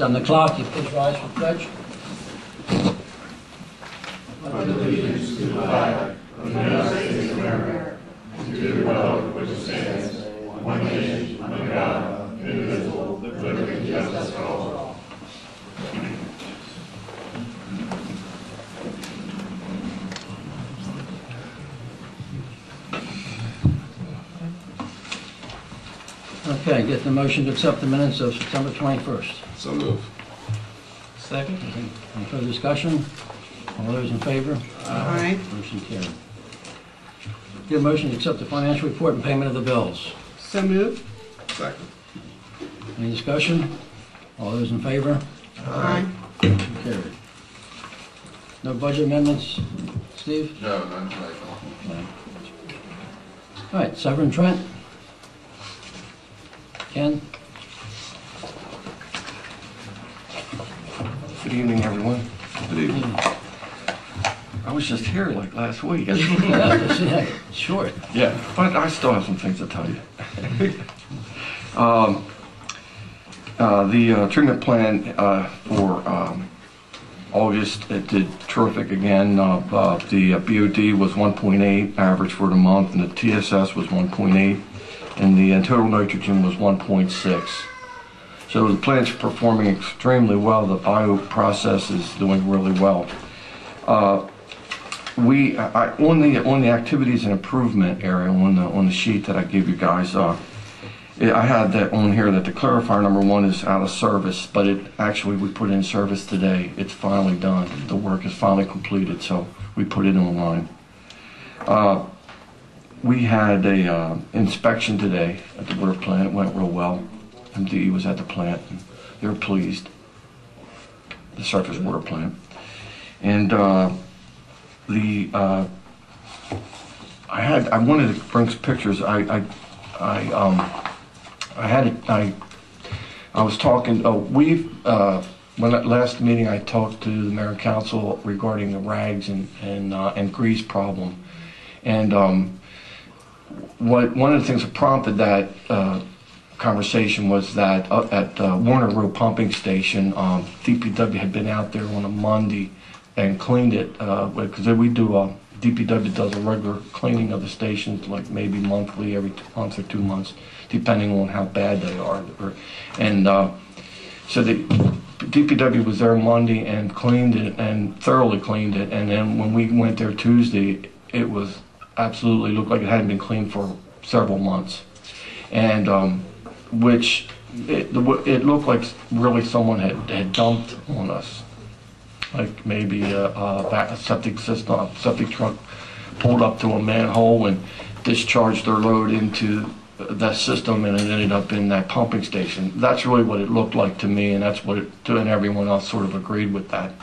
On the clock, you please rise for the pledge. Pledge allegiance to the flag of the United States of America, and to the republic which stands, one nation, under God, indivisible, with liberty and justice for all. Okay, get the motion to accept the minutes of September 21st. So move. Second. Any further discussion? All those in favor? Aye. Motion carried. Get a motion to accept the financial report and payment of the bills. So moved. Second. Any discussion? All those in favor? Aye. Motion carried. No budget amendments, Steve? No, none tonight. Okay. All right, Severn Trent? Ken? Good evening, everyone. Good evening. I was just here like last week. Yeah, short. Yeah, but I still have some things to tell you. The treatment plan for August, it did terrific again. The BOD was 1.8 average for the month, and the TSS was 1.8, and the total nitrogen was 1.6. So the plant's performing extremely well. The bio process is doing really well. On the activities and improvement area on the sheet that I gave you guys, I had that on here that the clarifier number 1 is out of service, but we put it in service today. It's finally done. The work is finally completed, so we put it online. We had a inspection today at the water plant. It went real well. MDE was at the plant, and they were pleased. The surface water plant, and I wanted to bring some pictures. I was talking. Last meeting I talked to the mayor and council regarding the rags and grease problem, and one of the things that prompted that conversation was that at Warner Road pumping station, DPW had been out there on a Monday and cleaned it because DPW does a regular cleaning of the stations, like maybe monthly, every month or 2 months, depending on how bad they are. So the DPW was there Monday and cleaned it and thoroughly cleaned it. And then when we went there Tuesday, it was absolutely looked like it hadn't been cleaned for several months, and which it looked like really someone had dumped on us. Like maybe a septic truck pulled up to a manhole and discharged their load into that system, and it ended up in that pumping station. That's really what it looked like to me, and that's what and everyone else sort of agreed with that.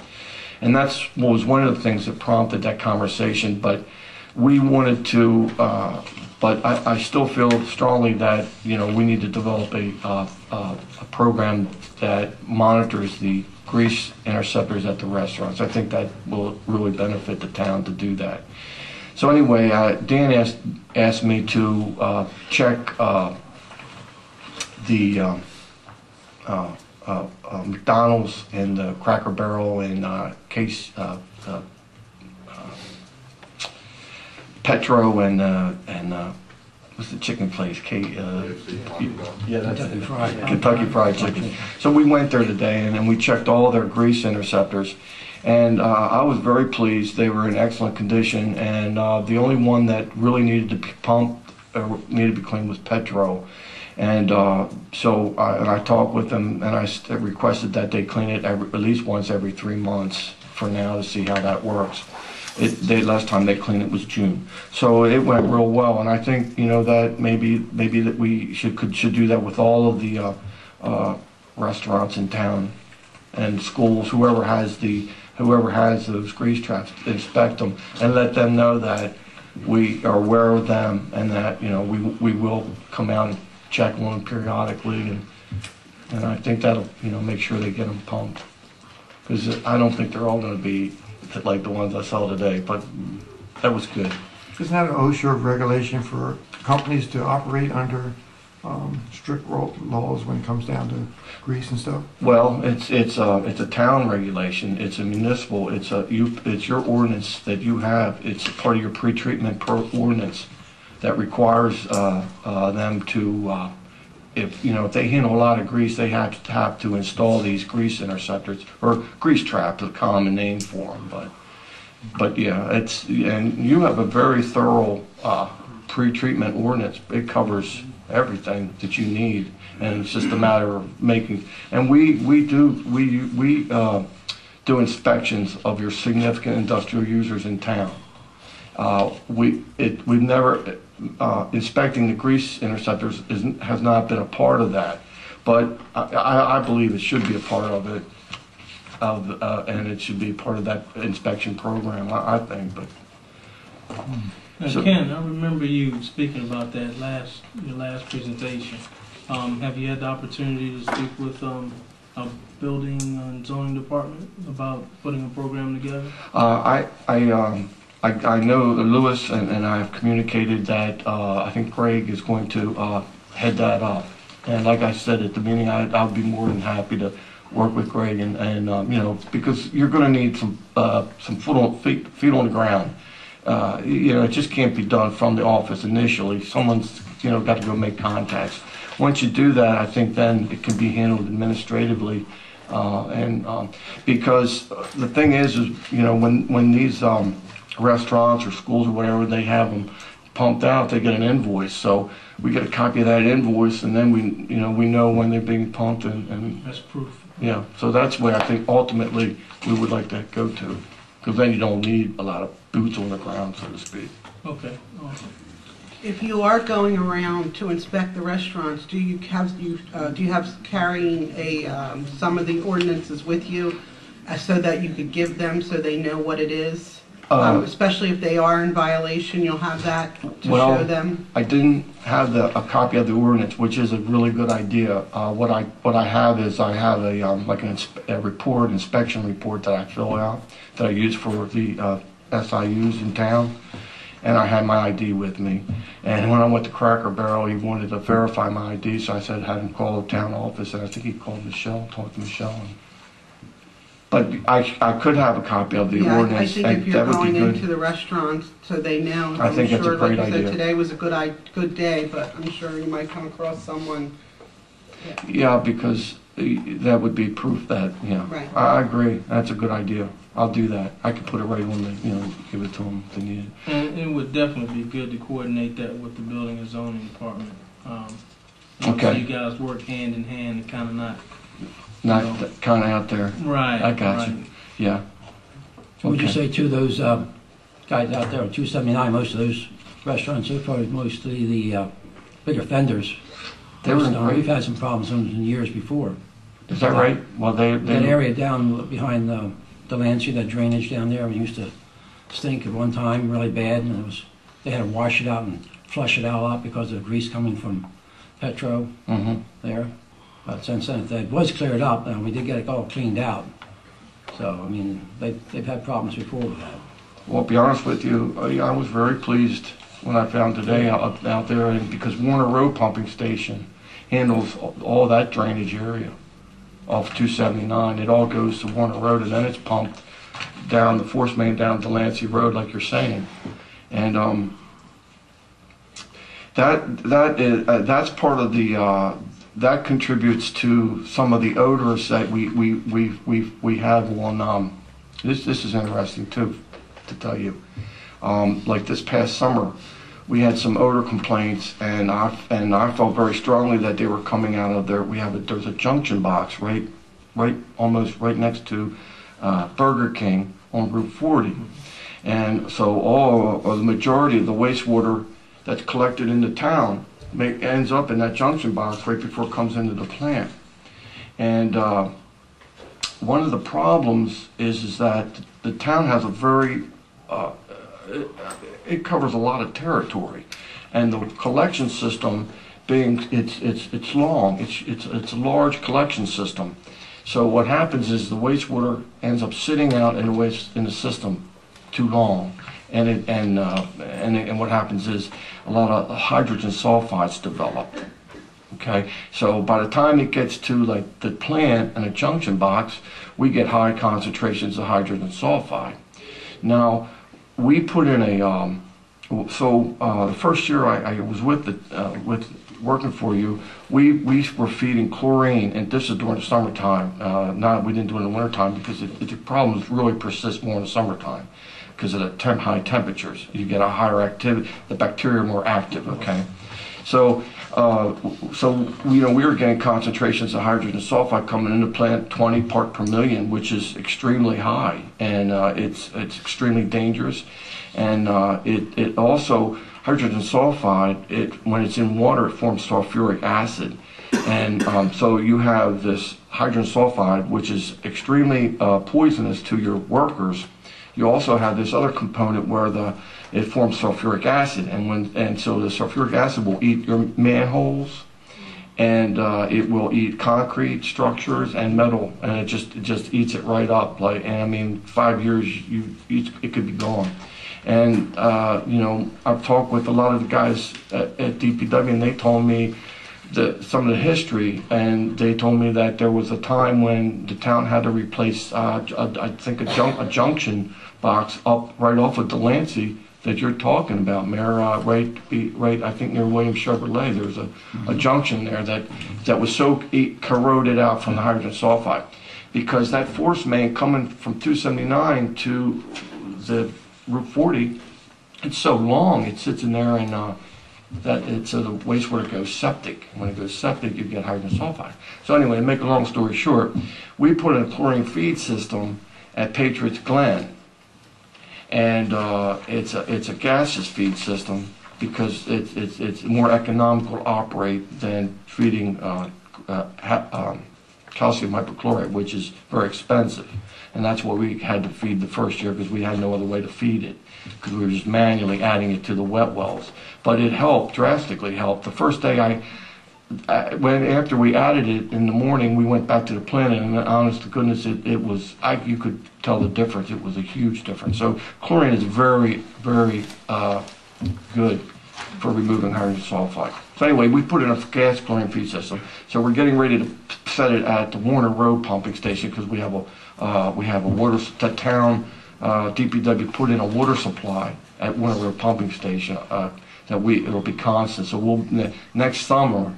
And that's what was one of the things that prompted that conversation. But we wanted to, but I still feel strongly that we need to develop a program that monitors the grease interceptors at the restaurants. I think that will really benefit the town to do that. So anyway, Dan asked me to check the McDonald's and the Cracker Barrel and Petro and what's the chicken place? Yeah, that's Kentucky Fried Chicken. So we went there today and we checked all their grease interceptors, and I was very pleased. They were in excellent condition, and the only one that really needed to be pumped or needed to be cleaned was Petro. And so I talked with them, and I requested that they clean it at least once every 3 months for now to see how that works. Last time they cleaned it was June, so it went real well, and I think that maybe that we should do that with all of the restaurants in town and schools, whoever has those grease traps, inspect them and let them know that we are aware of them, and that we will come out and check on them periodically, and I think that'll make sure they get them pumped, because I don't think they're all going to be like the ones I saw today, but that was good. Isn't that an OSHA regulation for companies to operate under strict laws when it comes down to grease and stuff? Well, it's a town regulation. It's a municipal. It's your ordinance that you have. It's part of your pre-treatment ordinance that requires them to, if they handle a lot of grease, they have to install these grease interceptors, or grease traps, a common name for them. But yeah, and you have a very thorough pre-treatment ordinance. It covers everything that you need, and it's just a matter of making. And we do inspections of your significant industrial users in town. We've never inspecting the grease interceptors has not been a part of that, but I believe it should be a part of it, and it should be part of that inspection program. I think, but. Now, Ken, I remember you speaking about that your last presentation. Have you had the opportunity to speak with our building and zoning department about putting a program together? I know Lewis and I have communicated that I think Greg is going to head that up. And like I said at the meeting, I'll be more than happy to work with Greg and because you're going to need some feet on the ground. It just can't be done from the office initially. Someone's got to go make contacts. Once you do that, I think then it can be handled administratively. Because the thing is when these restaurants or schools or whatever, they have them pumped out, they get an invoice. So we get a copy of that invoice, and then we know when they're being pumped, and that's proof. Yeah, so that's where I think ultimately we would like to go to, because then you don't need a lot of boots on the ground, so to speak. Okay, awesome. If you are going around to inspect the restaurants, do you have carrying some of the ordinances with you so that you could give them so they know what it is? Especially if they are in violation, you'll have that to show them? I didn't have a copy of the ordinance, which is a really good idea. What I have is I have a inspection report that I fill out, that I use for the SIUs in town. And I had my ID with me. And when I went to Cracker Barrel, he wanted to verify my ID, so I said, had him call the town office, and I think he called Michelle, talked to Michelle. But I could have a copy of the ordinance. I think if you're going into the restaurants so they know, I think it's a great idea. Like you said, today was a good day, but I'm sure you might come across someone. Yeah, because that would be proof that, Right. I agree. That's a good idea. I'll do that. I could put it right on the, give it to them if they need it. And it would definitely be good to coordinate that with the building and zoning department. Okay. So you guys work hand in hand and kind of not kind of out there. Right. I got you. Yeah. So would you say to those guys out there on 279, most of those restaurants so far, mostly the big offenders? We've had some problems in years before. Is that right? Well, that area down behind the Lancey, that drainage down there, we used to stink at one time really bad, and they had to wash it out and flush it all out because of the grease coming from Petro there. But since then, it was cleared up, and we did get it all cleaned out. So, I mean, they've had problems before with that. Well, to be honest with you, I was very pleased when I found today out there, and because Warner Road Pumping Station handles all that drainage area off 279. It all goes to Warner Road, and then it's pumped down the force main down to Lancey Road, like you're saying. And that's part of the that contributes to some of the odors that we have on. This is interesting too, to tell you. Like this past summer, we had some odor complaints, and I felt very strongly that they were coming out of there. There's a junction box almost right next to Burger King on Route 40, and so the majority of the wastewater that's collected in the town ends up in that junction box right before it comes into the plant. And one of the problems is that the town has a very it covers a lot of territory, and the collection system being it's long, it's a large collection system. So what happens is the wastewater ends up sitting out in the system too long, and what happens is a lot of hydrogen sulfides develop, Okay, so by the time it gets to like the plant and a junction box, we get high concentrations of hydrogen sulfide. Now, we put in a, the first year I was with working for you, we were feeding chlorine, and this is during the summertime. We didn't do it in the wintertime because the problems really persist more in the summertime because of the high temperatures. You get a higher activity, the bacteria are more active, okay? So, we were getting concentrations of hydrogen sulfide coming into the plant, 20 part per million, which is extremely high, and it's extremely dangerous. And it also, hydrogen sulfide, when it's in water, it forms sulfuric acid. And so you have this hydrogen sulfide, which is extremely poisonous to your workers. You also have this other component where it forms sulfuric acid, and so the sulfuric acid will eat your manholes, and it will eat concrete structures and metal, and it just eats it right up. Like, and I mean, 5 years it could be gone. And I've talked with a lot of the guys at DPW, and they told me some of the history, and they told me that there was a time when the town had to replace, I think, a junction box up right off of Delancey that you're talking about, Mayor, right, I think near Williams Chevrolet. There's a junction there that was so corroded out from the hydrogen sulfide, because that force main coming from 279 to the Route 40, it's so long, it sits in there, and so the wastewater goes septic. When it goes septic, you get hydrogen sulfide. So anyway, to make a long story short, we put in a chlorine feed system at Patriots Glen, and it's a gaseous feed system because it's more economical to operate than feeding calcium hypochlorite, which is very expensive. And that's what we had to feed the first year because we had no other way to feed it, because we were just manually adding it to the wet wells. But it helped, drastically helped. The first day after we added it in the morning, we went back to the plant, and honest to goodness, you could tell the difference. It was a huge difference. So chlorine is very, very good for removing hydrogen sulfide. So anyway, we put in a gas chlorine feed system. So we're getting ready to set it at the Warner Road pumping station because we have a water, the town, DPW put in a water supply at Warner Road pumping station it'll be constant. So next summer,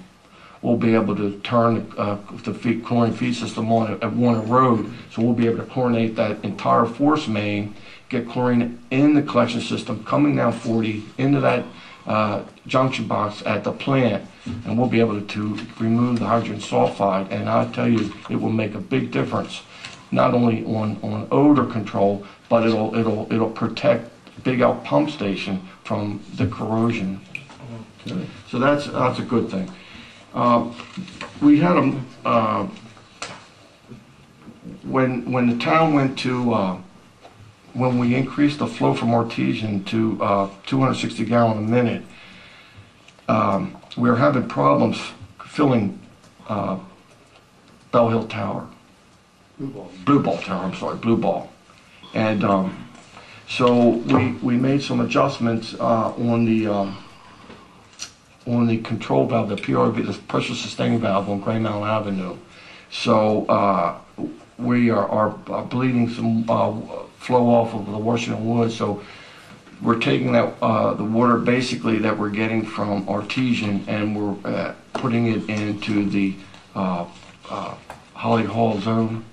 we'll be able to turn the chlorine feed system on at Warner Road, so we'll be able to chlorinate that entire force main, get chlorine in the collection system, coming down 40 into that junction box at the plant, and we'll be able to remove the hydrogen sulfide. And I'll tell you, it will make a big difference, not only on odor control, but it'll protect Big Elk Pump Station from the corrosion. Okay. So that's a good thing. We had when the town went to when we increased the flow from artesian to 260 gallon a minute, we were having problems filling Bell Hill Tower. Blue Ball Tower, I'm sorry, Blue Ball. And so we made some adjustments on the control valve, the PRV, the pressure sustaining valve on Gray Mountain Avenue. So we are bleeding some flow off of the Washington Woods. So we're taking that the water basically that we're getting from artesian, and we're putting it into the Holly Hall zone.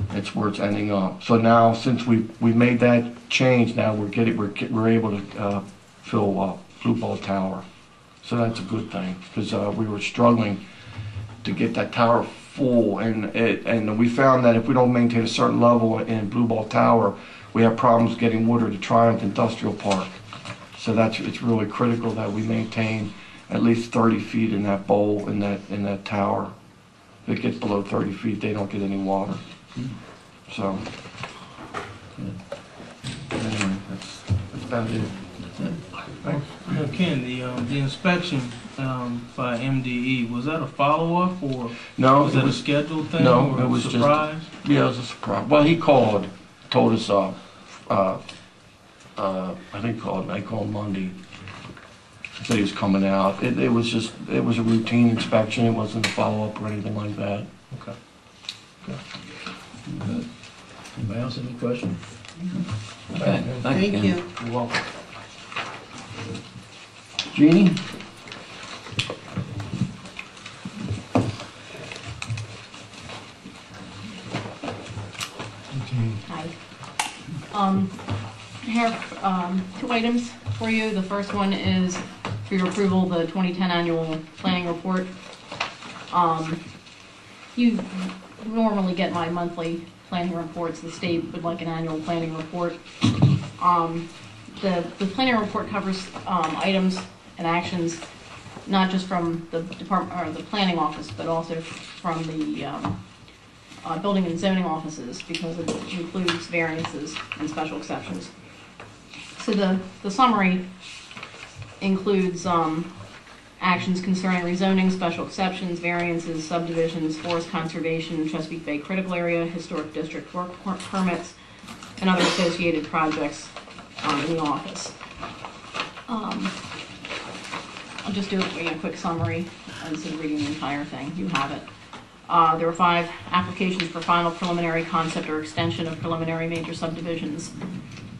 That's where it's ending up. So now, since we made that change, now we're able to fill Blue Ball Tower. So that's a good thing, because we were struggling to get that tower full, and we found that if we don't maintain a certain level in Blue Ball Tower, we have problems getting water to Triumph Industrial Park. So it's really critical that we maintain at least 30 feet in that bowl in that tower. If it gets below 30 feet, they don't get any water. So anyway, that's about it. Thanks. Now, Ken, the inspection by MDE, was that a follow-up, or No, was that a scheduled thing? No, or it was a surprise? it was a surprise. Well, he told us, I think I called Monday. that he was coming out. It was just, it was a routine inspection, it wasn't a follow-up or anything like that. Okay. Anybody else have any questions? Okay, thank you. Thank Ken. you. You're welcome. Jeannie? Hi. I have two items for you. The first one is for your approval, the 2010 annual planning report. You normally get my monthly planning reports. The state would like an annual planning report. The planning report covers items and actions not just from the department or the planning office, but also from the building and zoning offices, because it includes variances and special exceptions. So the summary includes actions concerning rezoning, special exceptions, variances, subdivisions, forest conservation, Chesapeake Bay critical area, historic district work permits, and other associated projects in the office. I'll just do a quick summary instead of reading the entire thing. You have it. There were 5 applications for final preliminary concept or extension of preliminary major subdivisions,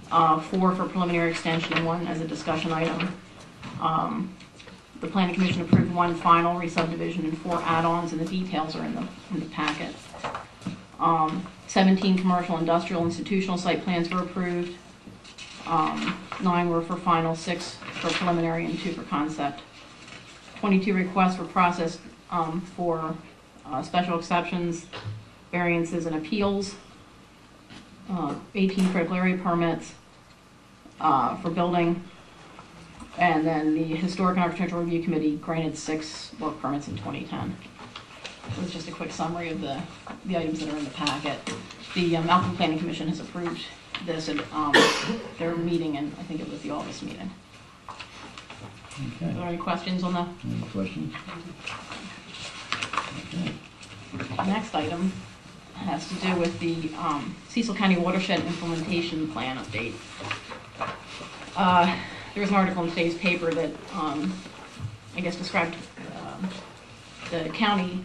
4 for preliminary extension and 1 as a discussion item. The Planning Commission approved 1 final re-subdivision and 4 add-ons, and the details are in the packet. 17 commercial, industrial, institutional site plans were approved. 9 were for final, 6 for preliminary, and 2 for concept. 22 requests were processed for special exceptions, variances, and appeals. 18 critical area permits for building, and then the Historic and Architectural Review Committee granted 6 work permits in 2010. It was just a quick summary of the items that are in the packet. The Elkton Planning Commission has approved this at their meeting, and I think it was the August meeting. Okay. Are there any questions on the Any questions? Okay. next item? Has to do with the Cecil County Watershed Implementation Plan update. There was an article in today's paper that I guess described the county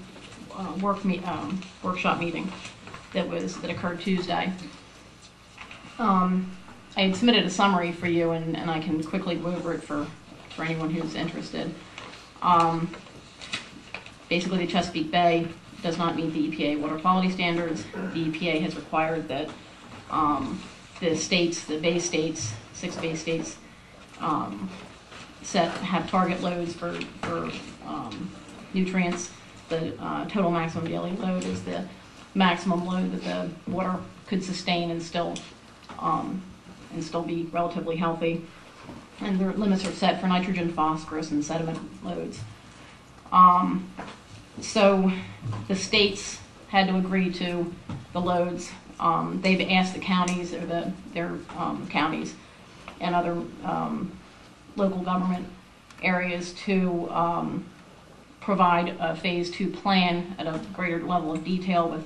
workshop meeting that occurred Tuesday. I had submitted a summary for you, and I can quickly go over it for anyone who's interested. Basically, the Chesapeake Bay does not meet the EPA water quality standards. The EPA has required that the states, the Bay states, 6 Bay states, have target loads for nutrients. The total maximum daily load is the maximum load that the water could sustain and still be relatively healthy. And their limits are set for nitrogen, phosphorus, and sediment loads. So the states had to agree to the loads. They've asked the counties, or their counties and other local government areas to provide a phase 2 plan at a greater level of detail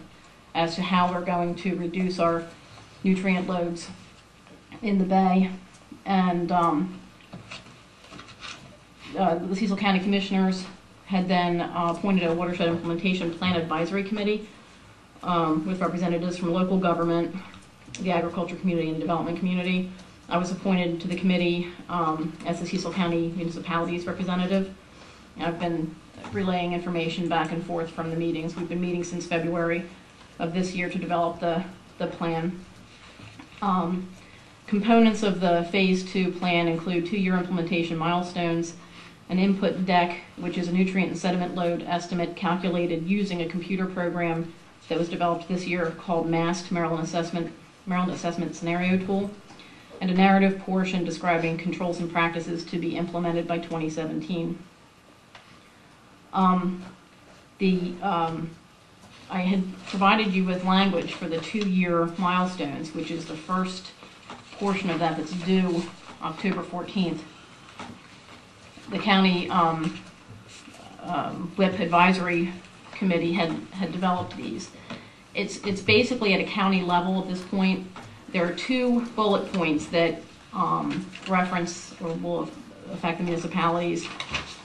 as to how we're going to reduce our nutrient loads in the bay. And the Cecil County Commissioners had then appointed a watershed implementation plan advisory committee with representatives from local government, the agriculture community, and the development community. I was appointed to the committee as the Cecil County Municipalities representative. I've been relaying information back and forth from the meetings. We've been meeting since February of this year to develop the plan. Components of the Phase 2 plan include 2-year implementation milestones, an input deck, which is a nutrient and sediment load estimate calculated using a computer program that was developed this year called MAST, Maryland Assessment Scenario Tool, and a narrative portion describing controls and practices to be implemented by 2017. I had provided you with language for the 2-year milestones, which is the first portion of that that's due October 14th. The county WIP advisory committee had developed these. It's basically at a county level at this point. There are 2 bullet points that reference or will affect the municipalities.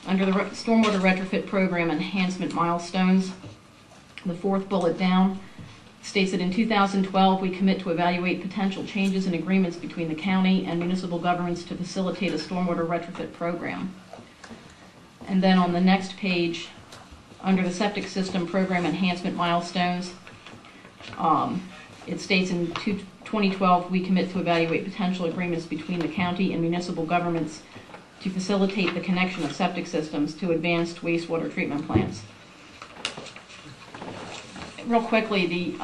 Under the stormwater retrofit program enhancement milestones, the fourth bullet down states that in 2012 we commit to evaluate potential changes in agreements between the county and municipal governments to facilitate a stormwater retrofit program. And then on the next page, under the septic system program enhancement milestones, it states in 2012 we commit to evaluate potential agreements between the county and municipal governments to facilitate the connection of septic systems to advanced wastewater treatment plants. Real quickly,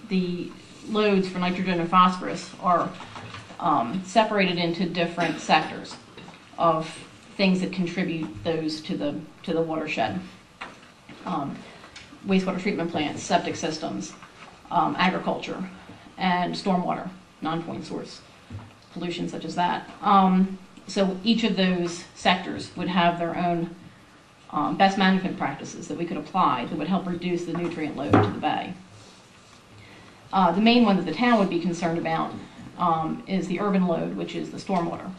the loads for nitrogen and phosphorus are separated into different sectors of things that contribute those to the watershed. Wastewater treatment plants, septic systems, agriculture, and stormwater, non-point source pollution such as that. So each of those sectors would have their own best management practices that we could apply that would help reduce the nutrient load to the bay. The main one that the town would be concerned about is the urban load, which is the stormwater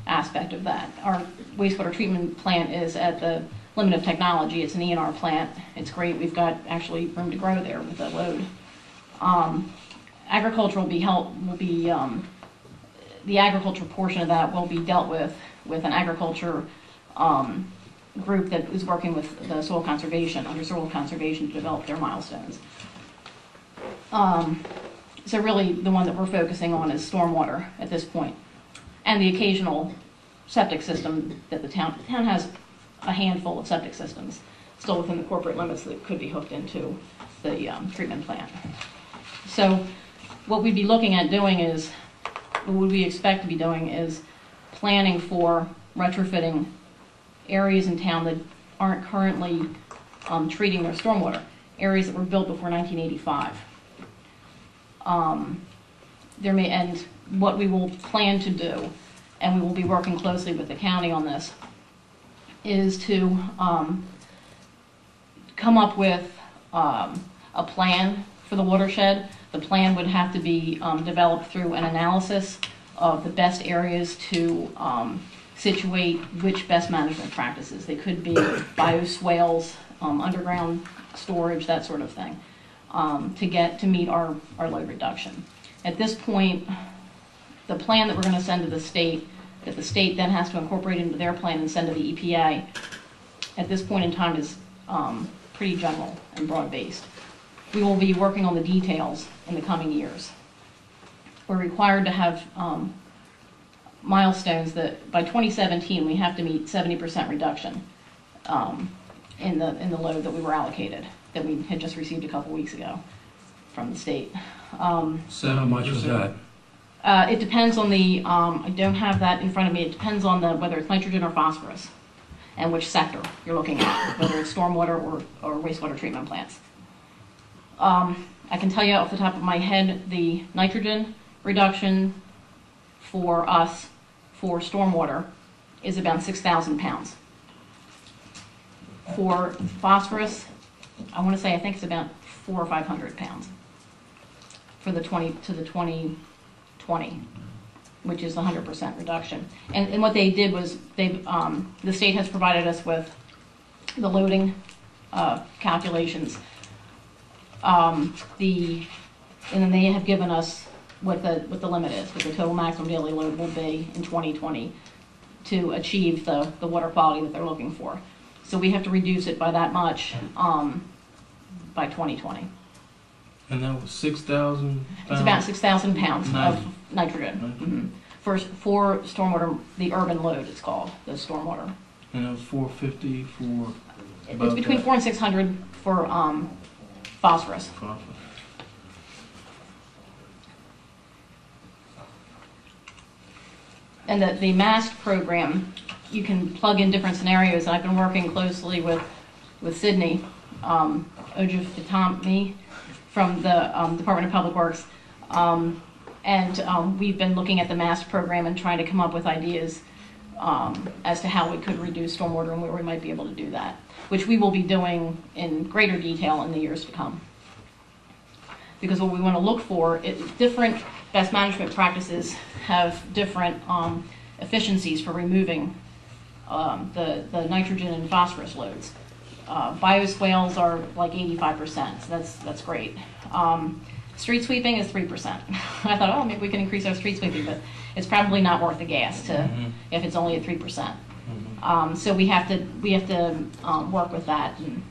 aspect of that. Our wastewater treatment plant is at the limit of technology. It's an E&R plant. It's great. We've got actually room to grow there with the load. Agriculture will be the agriculture portion of that will be dealt with an agriculture group that is working with the soil conservation, under soil conservation, to develop their milestones. So really the one that we're focusing on is stormwater at this point, and the occasional septic system that the town has a handful of septic systems still within the corporate limits that could be hooked into the treatment plant. So what we'd be looking at doing is, what we expect to be doing is planning for retrofitting areas in town that aren't currently treating their stormwater, areas that were built before 1985. And what we will plan to do, and we will be working closely with the county on this, is to come up with a plan for the watershed. The plan would have to be developed through an analysis of the best areas to situate which best management practices. They could be bioswales, underground storage, that sort of thing, to meet our load reduction. At this point, the plan that we're going to send to the state, that the state then has to incorporate into their plan and send to the EPA, at this point in time is pretty general and broad-based. We will be working on the details in the coming years. We're required to have milestones that by 2017 we have to meet 70% reduction in the load that we were allocated, that we had just received a couple weeks ago from the state. So how much was that? It depends on the, I don't have that in front of me, it depends on whether it's nitrogen or phosphorus and which sector you're looking at, whether it's stormwater or wastewater treatment plants. I can tell you off the top of my head, the nitrogen reduction for us for stormwater is about 6,000 pounds. For phosphorus, I want to say I think it's about 400 or 500 pounds for the 2020, which is 100% reduction. And what they did was the state has provided us with the loading calculations. And then they have given us what the limit is, what the total maximum daily load will be in 2020 to achieve the water quality that they're looking for. So we have to reduce it by that much by 2020. And that was 6,000 pounds? It's about 6,000 pounds of nitrogen. Mm-hmm. For stormwater, the urban load it's called, the stormwater. And it was 450 for? It's between 400 and 600 for phosphorus. And the MAST program, you can plug in different scenarios. And I've been working closely with Sydney Ojifitami from the Department of Public Works. And we've been looking at the MAST program and trying to come up with ideas as to how we could reduce stormwater and where we might be able to do that, which we will be doing in greater detail in the years to come. Because what we want to look for, different best management practices have different efficiencies for removing the nitrogen and phosphorus loads. Bioswales are like 85%, so that's great. Street sweeping is 3%. I thought, oh, maybe we can increase our street sweeping, but it's probably not worth the gas if it's only at 3%. So we have to work with that and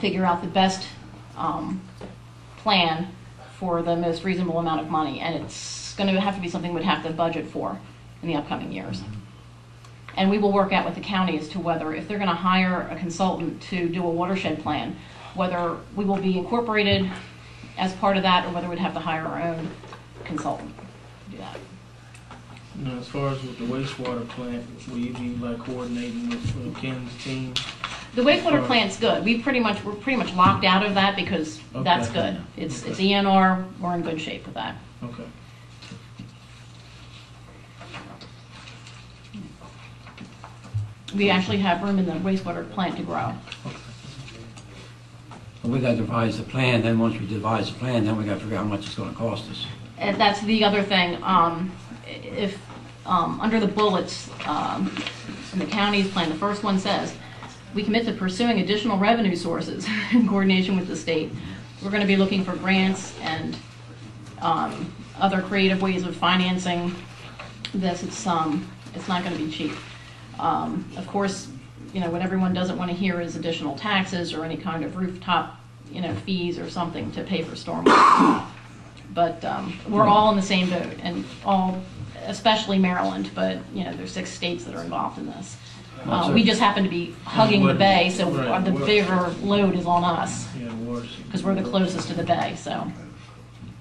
figure out the best plan for the most reasonable amount of money, and it's going to have to be something we'd have to budget for in the upcoming years. And we will work out with the county as to whether, if they're going to hire a consultant to do a watershed plan, whether we will be incorporated as part of that or whether we'd have to hire our own consultant to do that. Now, as far as with the wastewater plant, will you be like coordinating with Ken's team? The wastewater plant's good. We're pretty much locked out of that because that's Okay. good. It's ENR. We're in good shape with that. Okay. We actually have room in the wastewater plant to grow. We got to devise the plan, then once we devise the plan, then we got to figure out how much it's going to cost us. And that's the other thing. If under the bullets in the county's plan, the first one says, we commit to pursuing additional revenue sources in coordination with the state. We're going to be looking for grants and other creative ways of financing this. It's not going to be cheap. Of course, you know, what everyone doesn't want to hear is additional taxes or any kind of rooftop, you know, fees or something to pay for stormwater. But we're all in the same boat, and all, especially Maryland, but, you know, there's 6 states that are involved in this. We just happen to be hugging the bay, so Right. the bigger load is on us Yeah, worse. because we're the closest to the bay, so.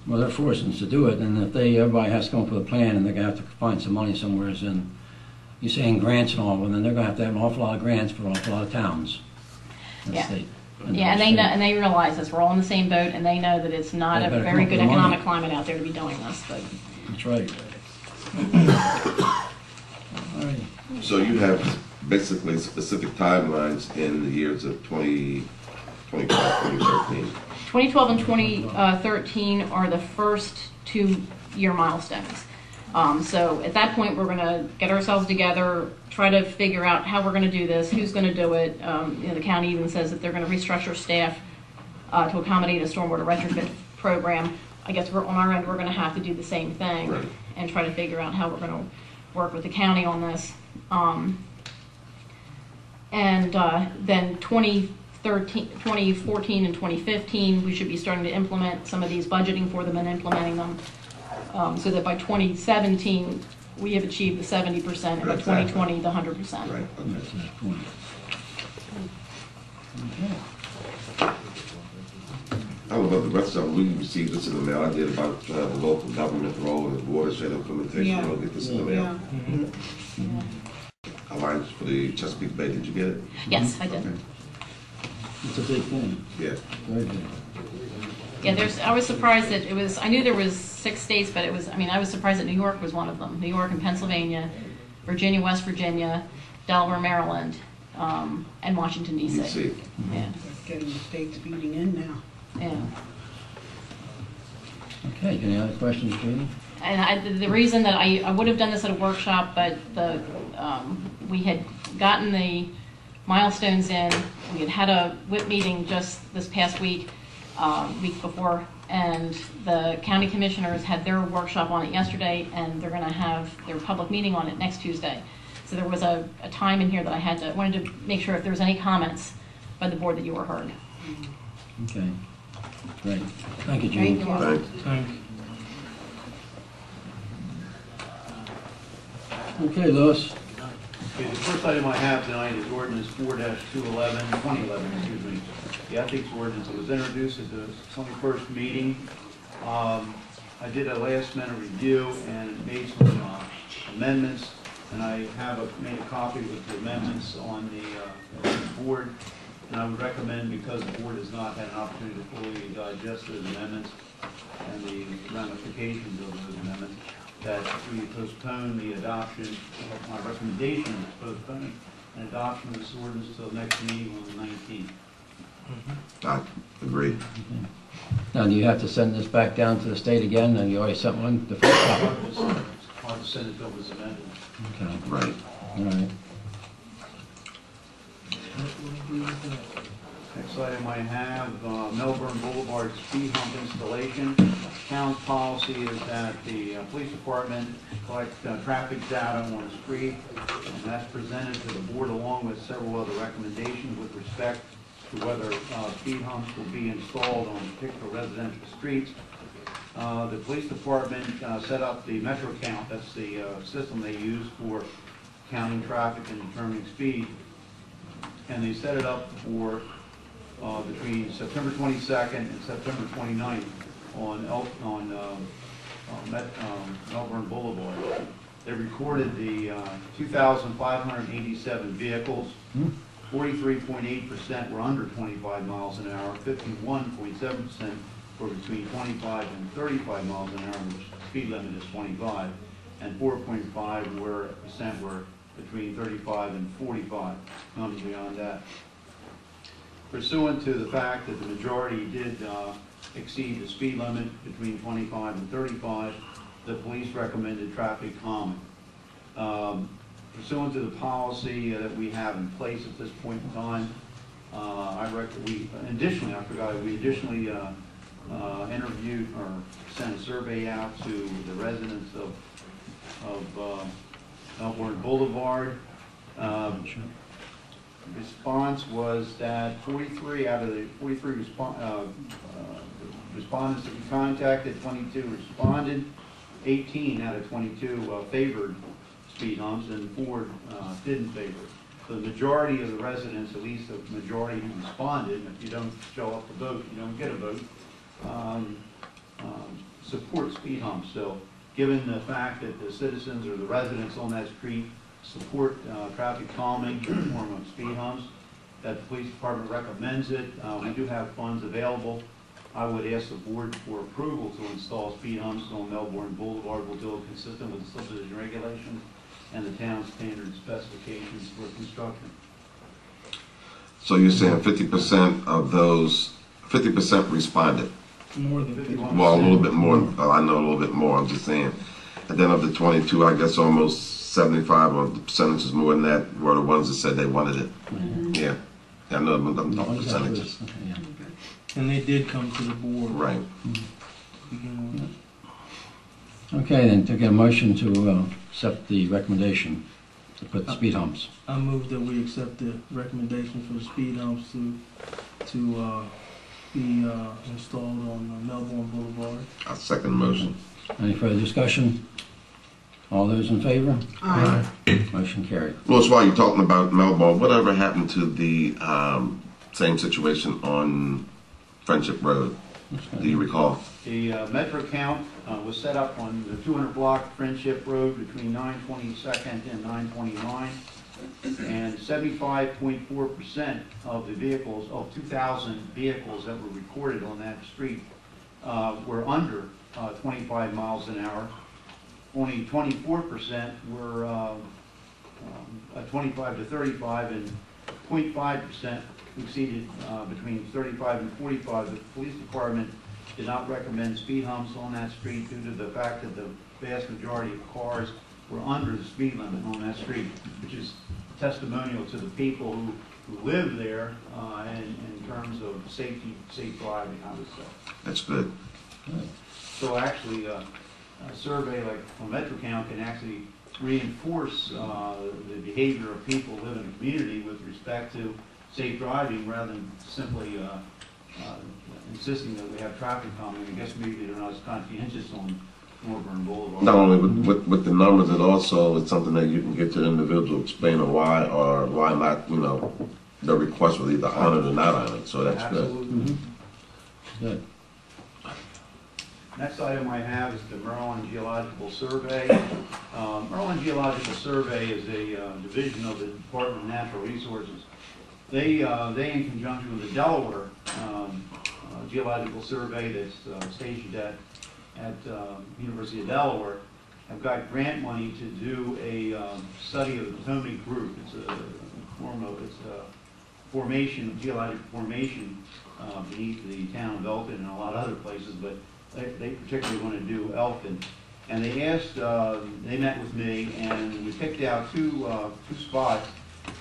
Well, they're forcing us to do it, and if everybody has to come up with a plan, and they're going to have to find some money somewhere, and you're saying grants and all, well, then they're going to have an awful lot of grants for an awful lot of towns. in the Yeah. state. Yeah, and they know, and they realize this. We're all in the same boat, and they know that it's not They a better very come up good with the money. economic climate out there to be doing this, but. That's right. All right. So you have basically specific timelines in the years of 2012, 2013. 2012 and 2013 are the first 2-year milestones. So at that point, we're going to get ourselves together, try to figure out how we're going to do this, who's going to do it. You know, the county even says that they're going to restructure staff to accommodate a stormwater retrofit program. I guess on our end, we're going to have to do the same thing Right. and try to figure out how we're going to work with the county on this. Then 2014 and 2015, we should be starting to implement some of these, budgeting for them and implementing them, so that by 2017, we have achieved the 70%, and by 2020, the 100%. Right, okay. That's the point. I don't know about the rest of them. We received this in the mail. I did about the local government role and watershed implementation. Yeah. We'll get this in the mail. Yeah. Alliance for the Chesapeake Bay. Did you get it? Yes, I did. It's a big thing. Yeah. Very big. Yeah, I was surprised that it was, I knew there was 6 states, but I was surprised that New York was one of them. New York and Pennsylvania, Virginia, West Virginia, Delaware, Maryland, and Washington, D.C. DC. Yeah, Getting the states feeding in now. yeah. Okay, any other questions, Judy? And the reason that I would have done this at a workshop, but we had gotten the milestones in. We had a WIP meeting just this past week before, and the county commissioners had their workshop on it yesterday, and they're going to have their public meeting on it next Tuesday. So there was a time in here that I wanted to make sure if there was any comments by the board that you were heard. Okay, great. Thank you, Judy. Thank you. Thanks. Thank you. Okay, Louis. Okay, the first item I have tonight is ordinance 4-2011, excuse me. The ethics ordinance that was introduced at the 21st meeting. I did a last minute review and made some amendments, and I have made a copy with the amendments on the board. And I would recommend, because the board has not had an opportunity to fully digest those amendments and the ramifications of those amendments, that we postpone the adoption, my recommendation is postpone an adoption of this ordinance until next meeting on the 19th. I agree. Now, do you have to send this back down to the state again, and you already sent one? The first time? It's hard to Senate bill was amended. Okay, Right. all right. Next item I have, Melbourne Boulevard speed hump installation. Town's policy is that the police department collect traffic data on the street, and that's presented to the board along with several other recommendations with respect to whether speed humps will be installed on particular residential streets. The police department set up the Metro Count. That's the system they use for counting traffic and determining speed. And they set it up for between September 22nd and September 29th on Melbourne Boulevard. They recorded the 2,587 vehicles. 43.8% were under 25 miles an hour. 51.7% were between 25 and 35 miles an hour, which the speed limit is 25. And 4.5% were between 35 and 45, none beyond that. Pursuant to the fact that the majority did exceed the speed limit between 25 and 35, the police recommended traffic calming. Pursuant to the policy that we have in place at this point in time, we additionally interviewed or sent a survey out to the residents of Melbourne Boulevard. Response was that 43 out of the 43 respondents that we contacted, 22 responded, 18 out of 22 favored speed humps, and 4 didn't favor. So the majority of the residents, at least the majority who responded, and if you don't show up to vote, you don't get a vote, support speed humps. So given the fact that the citizens or the residents on that street support traffic calming in the form of speed humps, that the police department recommends it. We do have funds available. I would ask the board for approval to install speed humps on Melbourne Boulevard. We'll do it consistent with the subdivision regulations and the town standard specifications for construction. So you're saying 50% of those, 50% responded? More than 51%. Well, a little bit more. I know a little bit more. I'm just saying. And then of the 22, I guess almost 75 or the percentages more than that were the ones that said they wanted it. Yeah. I know them percentages. Yeah. And they did come to the board. Right. Okay, then to get a motion to accept the recommendation to put the speed humps. I move that we accept the recommendation for the speed humps to be installed on Melbourne Boulevard. I second the motion. Any further discussion? All those in favor? Aye. Motion carried. Louis, while you're talking about Melbourne, whatever happened to the same situation on Friendship Road? Do you recall? The Metro Count was set up on the 200 block Friendship Road between 922nd and 929, and 75.4% of the vehicles, of 2,000 vehicles that were recorded on that street, were under 25 miles an hour. Only 24% were 25 to 35, and 0.5% exceeded between 35 and 45. The police department did not recommend speed humps on that street due to the fact that the vast majority of cars were under the speed limit on that street, which is testimonial to the people who live there in terms of safe driving, I would say. That's good. So actually, a survey like from Metro Count can actually reinforce the behavior of people who live in a community with respect to safe driving rather than simply insisting that we have traffic calming. I guess maybe they're not as conscientious on Melbourne Boulevard. Not only with the numbers, and also it's something that you can get to the individual, explain why or why not, the request was either honored or not honored. So that's Absolutely. Good. Next item I have is the Maryland Geological Survey. Maryland Geological Survey is a division of the Department of Natural Resources. They in conjunction with the Delaware Geological Survey that's stationed at University of Delaware, have got grant money to do a study of the Potomac Group. It's a formation, geologic formation beneath the town of Elkton and a lot of other places, but they particularly want to do Elkton. And they asked, they met with me, and we picked out two spots.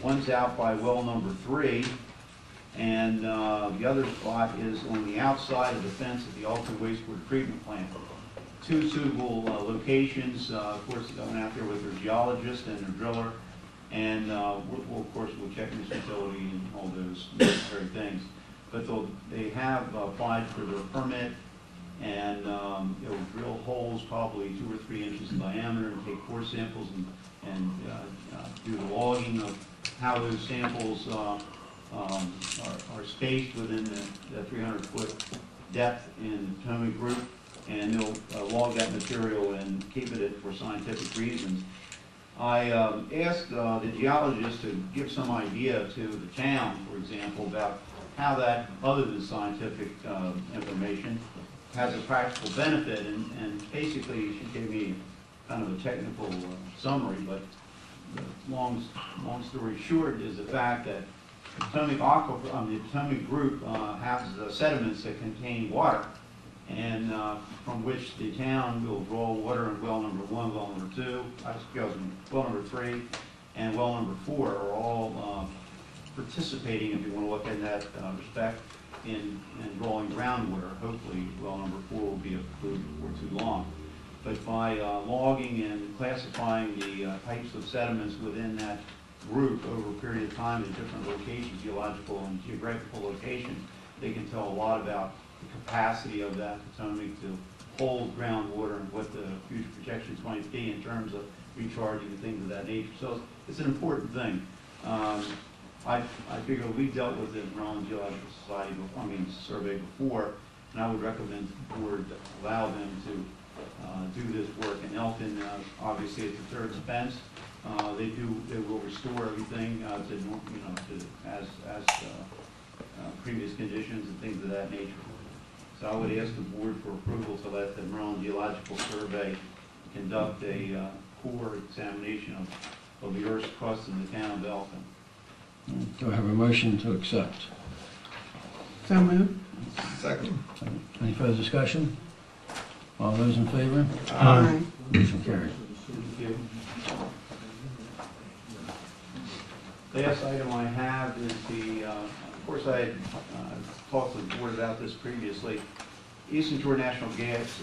One's out by well number 3, and the other spot is on the outside of the fence at the Elkton wastewater treatment plant. Two suitable locations. Of course, going out there with their geologist and their driller, and of course, we'll check this utility and all those necessary things. But they have applied for their permit, and they'll drill holes probably 2 or 3 inches in diameter and take core samples and do the logging of how those samples are spaced within the 300-foot depth in the Potomac group, and they'll log that material and keep it for scientific reasons. I asked the geologist to give some idea to the town, for example, about how that, other than scientific information, has a practical benefit, and basically she gave me kind of a technical summary, but the long story short is the fact that the Potomac group has sediments that contain water, and from which the town will draw water in well number 1, well number 2, well number 3, and well number 4 are all participating, if you want to look in that respect, in drawing groundwater. Hopefully, well number 4 will be approved before too long. But by logging and classifying the types of sediments within that group over a period of time in different locations, geological and geographical locations, they can tell a lot about the capacity of that Potomac to hold groundwater and what the future projections might be in terms of recharging and things of that nature. So it's an important thing. I figure we dealt with the Maryland Geological Society, survey before, and I would recommend the board allow them to do this work. In Elkton, obviously it's at their expense. They will restore everything as previous conditions and things of that nature. So I would ask the board for approval to let the Maryland Geological Survey conduct a core examination of the Earth's crust in the town of Elkton. Do I have a motion to accept? So moved. Second. Any further discussion? All those in favor? Aye. Motion carried. Thank you. Last item I have is of course I had talked to the board about this previously. Eastern Shore Natural Gas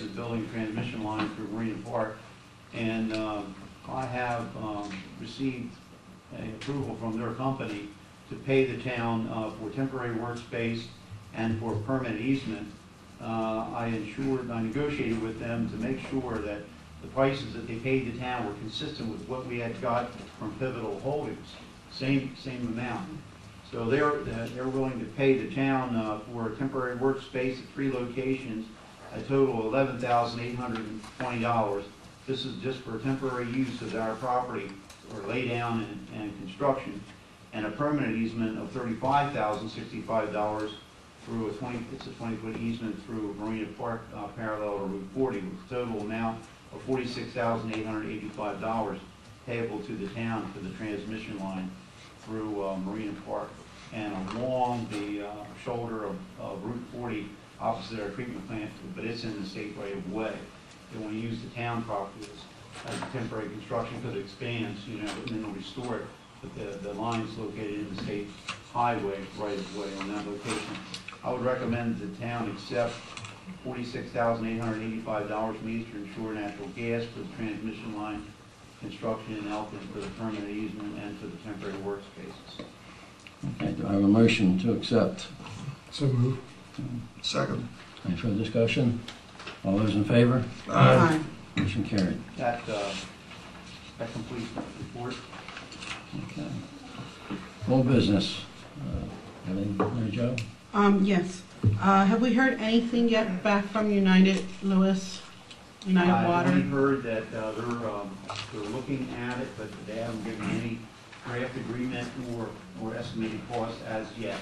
is building a transmission line through Marina Park, and I have received approval from their company to pay the town for temporary workspace and for permanent easement. I negotiated with them to make sure that the prices that they paid the town were consistent with what we had got from Pivotal Holdings, same amount. So they're willing to pay the town for a temporary workspace at 3 locations, a total of $11,820. This is just for temporary use of our property, or lay down and construction, and a permanent easement of $35,065 through it's a 20-foot easement through Marina Park parallel to Route 40, with a total amount of $46,885 payable to the town for the transmission line through Marina Park and along the shoulder of Route 40 opposite our treatment plant, but it's in the state right of way. They want to use the town property as a temporary construction because it expands, and then they'll restore it. But the line is located in the state highway right of way on that location. I would recommend the town accept $46,885 from Eastern Shore Natural Gas for the transmission line construction in Elkton for the permanent easement and for the temporary workspaces. Okay, do I have a motion to accept? So moved. Second. Any further discussion? All those in favor? Aye. Motion carried. That completes my report. Okay. Full business. Have any, Mary Jo? Yes. Have we heard anything yet back from United Water? I've only heard that they're looking at it, but they haven't given any draft agreement or estimated cost as yet.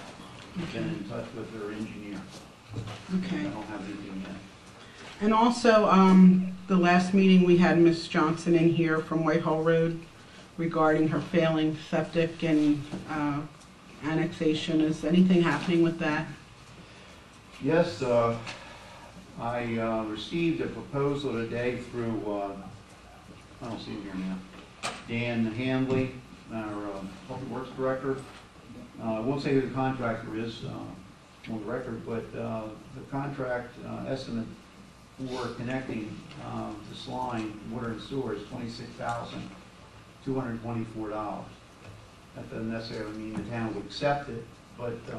Been in touch with their engineer. Okay. I don't have anything yet. And also, the last meeting we had Ms. Johnson in here from Whitehall Road regarding her failing septic and annexation. Is anything happening with that? Yes, I received a proposal today through, I don't see him here now, Dan Handley, our Public Works Director. I won't say who the contractor is on the record, but the contract estimate for connecting this line, water and sewer, is $26,224. That doesn't necessarily mean the town would accept it, but the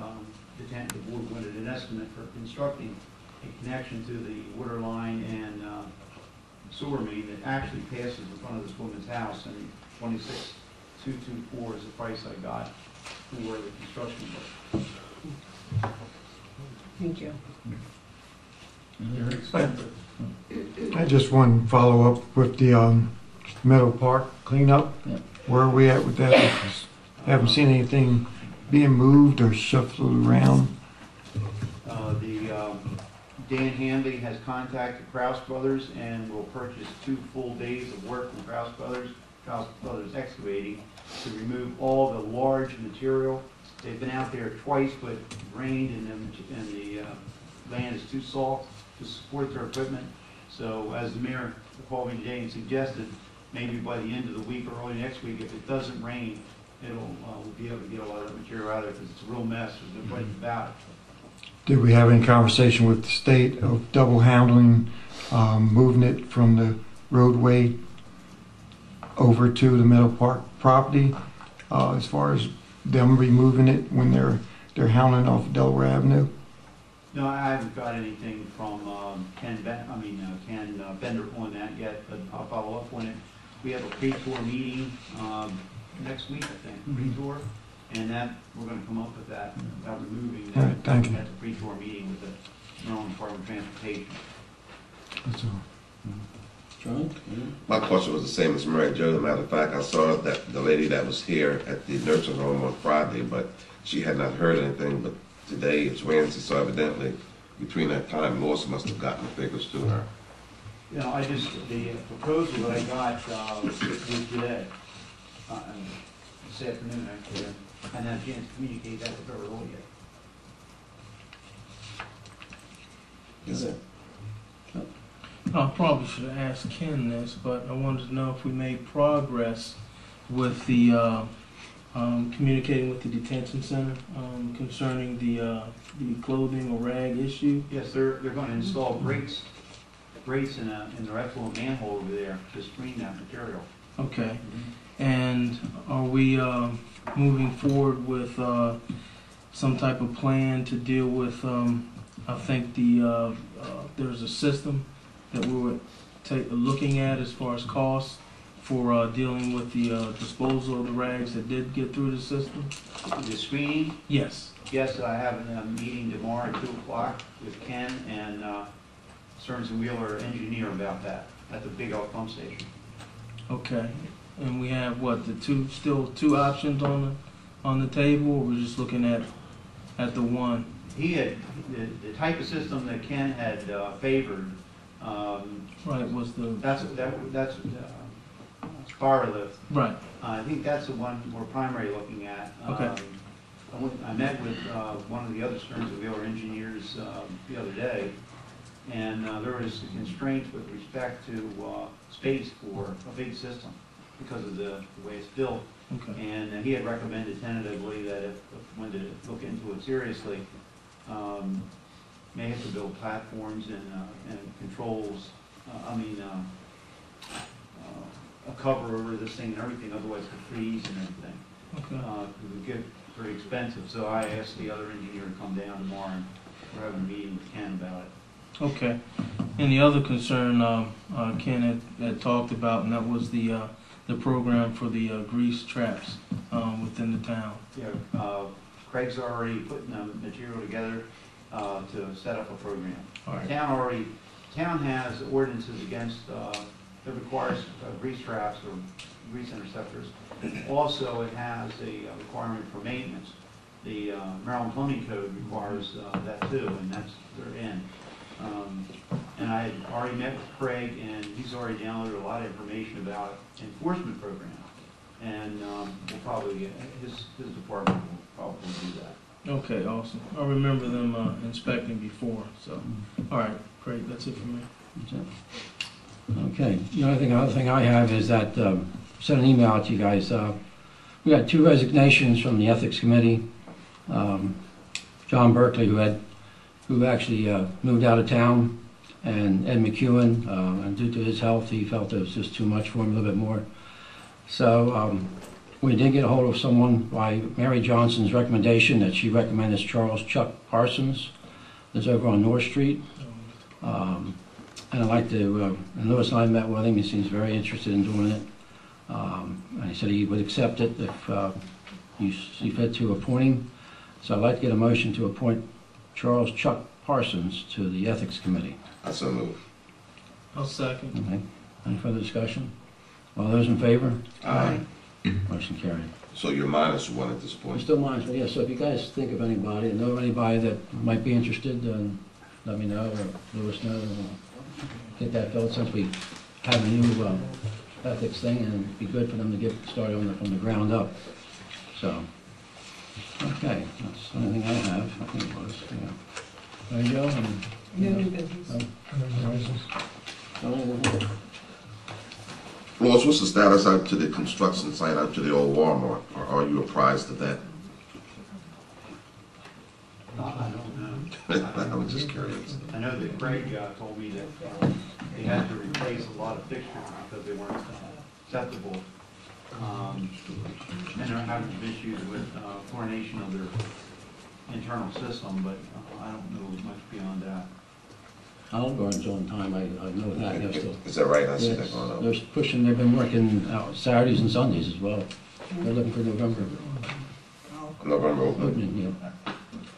board wanted an estimate for constructing a connection to the water line and sewer main that actually passes in front of this woman's house, and $26,224 is the price I got for the construction work. Thank you. Very expensive. I just want to follow up with the Meadow Park cleanup. Yeah. Where are we at with that? Because I haven't seen anything being moved or shuffled around. Dan Handley has contacted Kraus Brothers and will purchase 2 full days of work from Kraus Brothers Excavating, to remove all the large material. They've been out there twice, but it rained and the land is too soft to support their equipment. So as the mayor called me today and suggested, maybe by the end of the week or early next week, if it doesn't rain, we'll be able to get a lot of that material out of there, because it's a real mess. There's no question about it. Did we have any conversation with the state of double handling, moving it from the roadway over to the Meadow Park property, as far as them removing it when they're hounding off Delaware Avenue? No, I haven't got anything from Ken Bender on that yet, but I'll follow up on it. We have a pre-tour meeting next week, I think, pre-tour, and that we're going to come up with that about removing All right, that thank you. at the pre-tour meeting with the Maryland Department of Transportation. That's all. John? My question was the same as Mary Jo. As a matter of fact, I saw that the lady that was here at the nursing home on Friday, but she had not heard anything. But today it's Wednesday, so evidently between that time, Morse must have gotten the figures to her. You know, the proposal that I got was today, this afternoon, actually. I hadn't had a chance to communicate that with her at all yet. Is it? I probably should have asked Ken this, but I wanted to know if we made progress with the communicating with the detention center concerning the clothing or rag issue. Yes, they're going to install grates in their effluent manhole over there to screen that material. Okay. And are we moving forward with some type of plan to deal with, I think there's a system that we were looking at as far as costs for dealing with the disposal of the rags that did get through the system? The screening? Yes. Yes, I have a meeting tomorrow at 2 o'clock with Ken and Stearns and Wheeler engineer about that at the Big Elk pump station. Okay. And we have what, still two options on the table, or we're just looking at the one? He had the type of system that Ken had favored. Right, was the That's Fire Lift. right. I think that's the one we're primarily looking at. Okay. I met with one of the other Stearns and Wheeler engineers the other day, and there was constraints with respect to space for a big system because of the way it's built. Okay. And he had recommended tentatively that if when to look into it seriously, may have to build platforms and controls. A cover over this thing and everything, otherwise it could freeze and everything. Okay. It would get pretty expensive. So I asked the other engineer to come down tomorrow, and we're having a meeting with Ken about it. Okay. And the other concern Ken had talked about, and that was the program for the grease traps within the town. Yeah, Craig's already putting the material together to set up a program. All right. Town has ordinances against that requires grease traps or grease interceptors. Also, it has a requirement for maintenance. The Maryland Plumbing Code requires that too, and they're in. And I had already met with Craig, and he's already downloaded a lot of information about enforcement program. And we'll probably his department will probably do that. Okay, awesome. I remember them inspecting before, so, all right, great, that's it for me. That's it. Okay, the other thing I have is that, sent an email out to you guys. We got 2 resignations from the Ethics Committee. John Berkeley, who actually moved out of town, and Ed McEwen, and due to his health, he felt it was just too much for him, a little bit more. So we did get a hold of someone by Mary Johnson's recommendation that she recommended Charles Chuck Parsons, that's over on North Street. And I'd like to, and Lewis and I met with him, he seems very interested in doing it. And he said he would accept it if you see fit to appoint him. So I'd like to get a motion to appoint Charles Chuck Parsons to the Ethics Committee. I so move. I'll second. Okay. Any further discussion? All those in favor? Aye. Motion carried. So you're -1 at this We're point? still mindful, yeah, so if you guys think of anybody, know of anybody that might be interested, then let me know, or let us know, and we'll get that filled, since we have a new ethics thing, and it'd be good for them to get started on it from the ground up. So, okay, that's the only thing I have, I think it was, yeah. There you go. No new business. Lois, what's the status out to the construction site out to the old Walmart? Or are you apprised of that? I don't know. I was just curious. I know that Craig told me that they had to replace a lot of fixtures because they weren't acceptable. And they're having some issues with coordination of their internal system, but I don't know much beyond that. Olive Garden's on time, I know that, they're still. Is that right? I see Yes, that going on. they're pushing, they've been working out Saturdays and Sundays as well. They're looking for November November open. opening, yeah.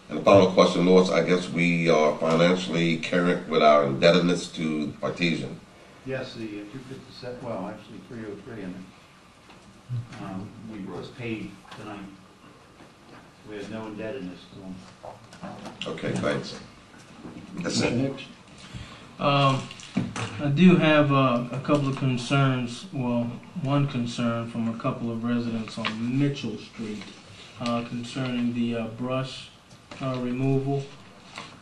And the final question, Lois, I guess we are financially current with our indebtedness to Artesian. Yes, the 257, well, actually 303, and we was paid tonight. We have no indebtedness to them. Okay, thanks. That's Mr. it. Hicks? I do have a couple of concerns, well, one concern from a couple of residents on Mitchell Street concerning the brush removal.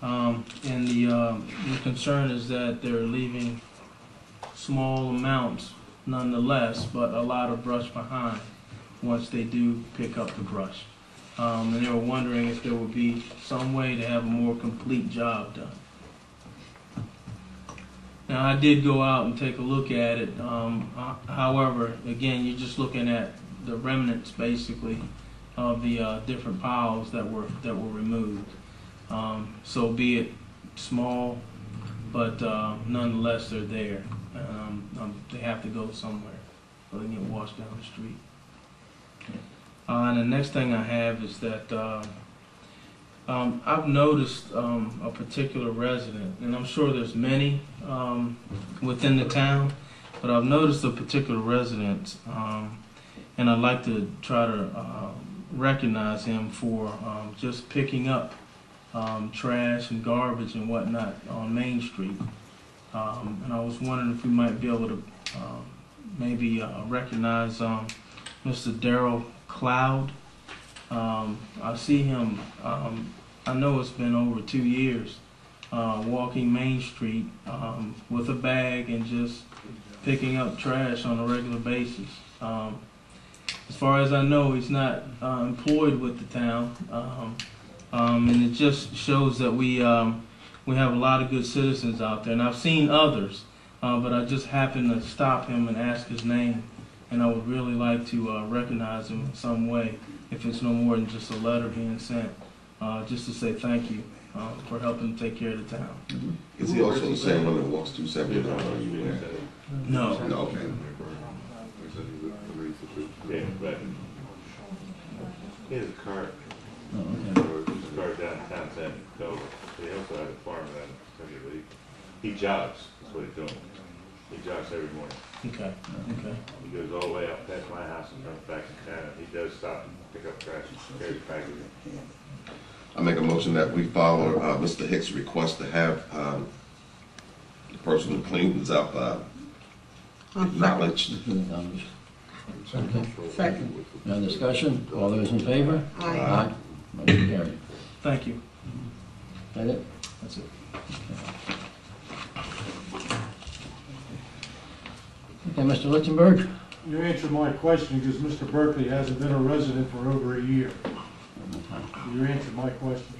And the concern is that they're leaving small amounts nonetheless, but a lot of brush behind once they do pick up the brush. And they were wondering if there would be some way to have a more complete job done. Now, I did go out and take a look at it. However, again, you're just looking at the remnants, basically, of the different piles that were removed. So, be it small, but nonetheless, they're there. They have to go somewhere, or they get washed down the street. And the next thing I have is that I've noticed a particular resident, and I'm sure there's many within the town, but I've noticed a particular resident, and I'd like to try to recognize him for just picking up trash and garbage and whatnot on Main Street. And I was wondering if we might be able to maybe recognize Mr. Darrell Cloud. I see him, I know it's been over 2 years, walking Main Street with a bag and just picking up trash on a regular basis. As far as I know, he's not employed with the town, and it just shows that we have a lot of good citizens out there. And I've seen others, but I just happened to stop him and ask his name, and I would really like to recognize him in some way, if it's no more than just a letter being sent, just to say thank you for helping take care of the town. Is he also the same one that walks 279? No. No, okay. Yeah, but he has a cart, Oh, okay. or a cart downtown San Dover. He also has a farm down in San Diego. He jogs, that's what he's doing. He jogs every morning. Okay, okay. He goes all the way up past my house and comes back to town. He does stop and pick up trash and carry packages. I make a motion that we follow Mr. Hicks' request to have the person who cleans up acknowledged. Okay. Second. No discussion? All those in favor? Aye. Motion carried. Thank you. That it? That's it. Okay, Mr. Litzenberg? You answered my question because Mr. Berkeley hasn't been a resident for over a year. You answered my question.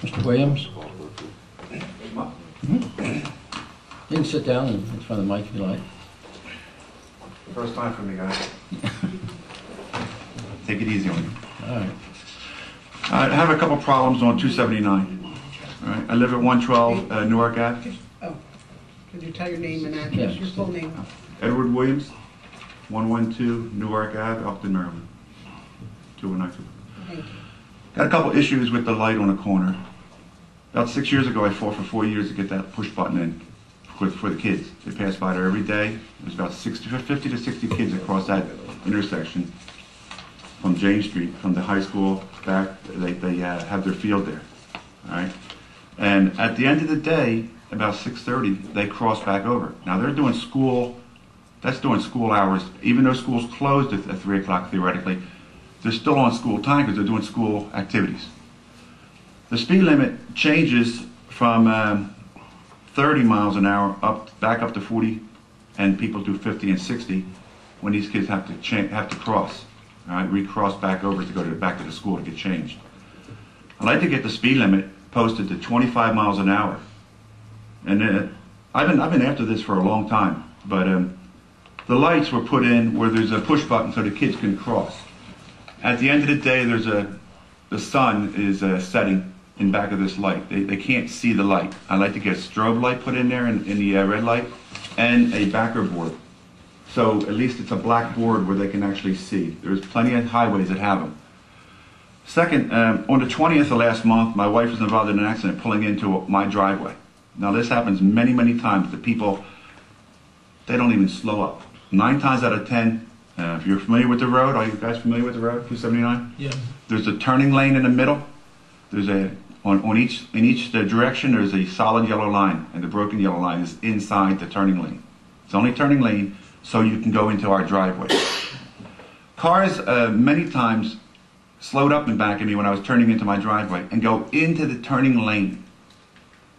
Mr. Williams? You can sit down in front of the mic if you like. First time for me, guys. Take it easy on me. All right. I have a couple problems on 279. All right, I live at 112 Newark Ave. Oh, could you tell your name and address, Yes. your full name? Edward Williams, 112 Newark Ave, Elkton, Maryland. 2192. Thank you. Got a couple issues with the light on the corner. About 6 years ago, I fought for 4 years to get that push button in for the kids. They pass by there every day. There's about 50 to 60 kids across that intersection from James Street, from the high school back. They have their field there. All right. And at the end of the day, about 6:30, they cross back over. Now they're doing school. That's during school hours. Even though school's closed at 3 o'clock theoretically, they're still on school time because they're doing school activities. The speed limit changes from 30 miles an hour back up to 40, and people do 50 and 60 when these kids have to cross. All right, recross back over to go back to the school to get changed. I'd like to get the speed limit posted to 25 miles an hour. And I've been after this for a long time, but the lights were put in where there's a push button so the kids can cross. At the end of the day, the sun is setting in back of this light. They can't see the light. I'd like to get a strobe light put in there in the red light and a backer board. So at least it's a black board where they can actually see. There's plenty of highways that have them. Second, on the 20th of last month, my wife was involved in an accident pulling into my driveway. Now this happens many, many times. The people, they don't even slow up. 9 times out of 10, if you're familiar with the road, are you guys familiar with the road, 279? Yeah. There's a turning lane in the middle. There's in each direction, there's a solid yellow line, and the broken yellow line is inside the turning lane. It's only turning lane so you can go into our driveway. Cars many times slowed up in back of me when I was turning into my driveway and go into the turning lane.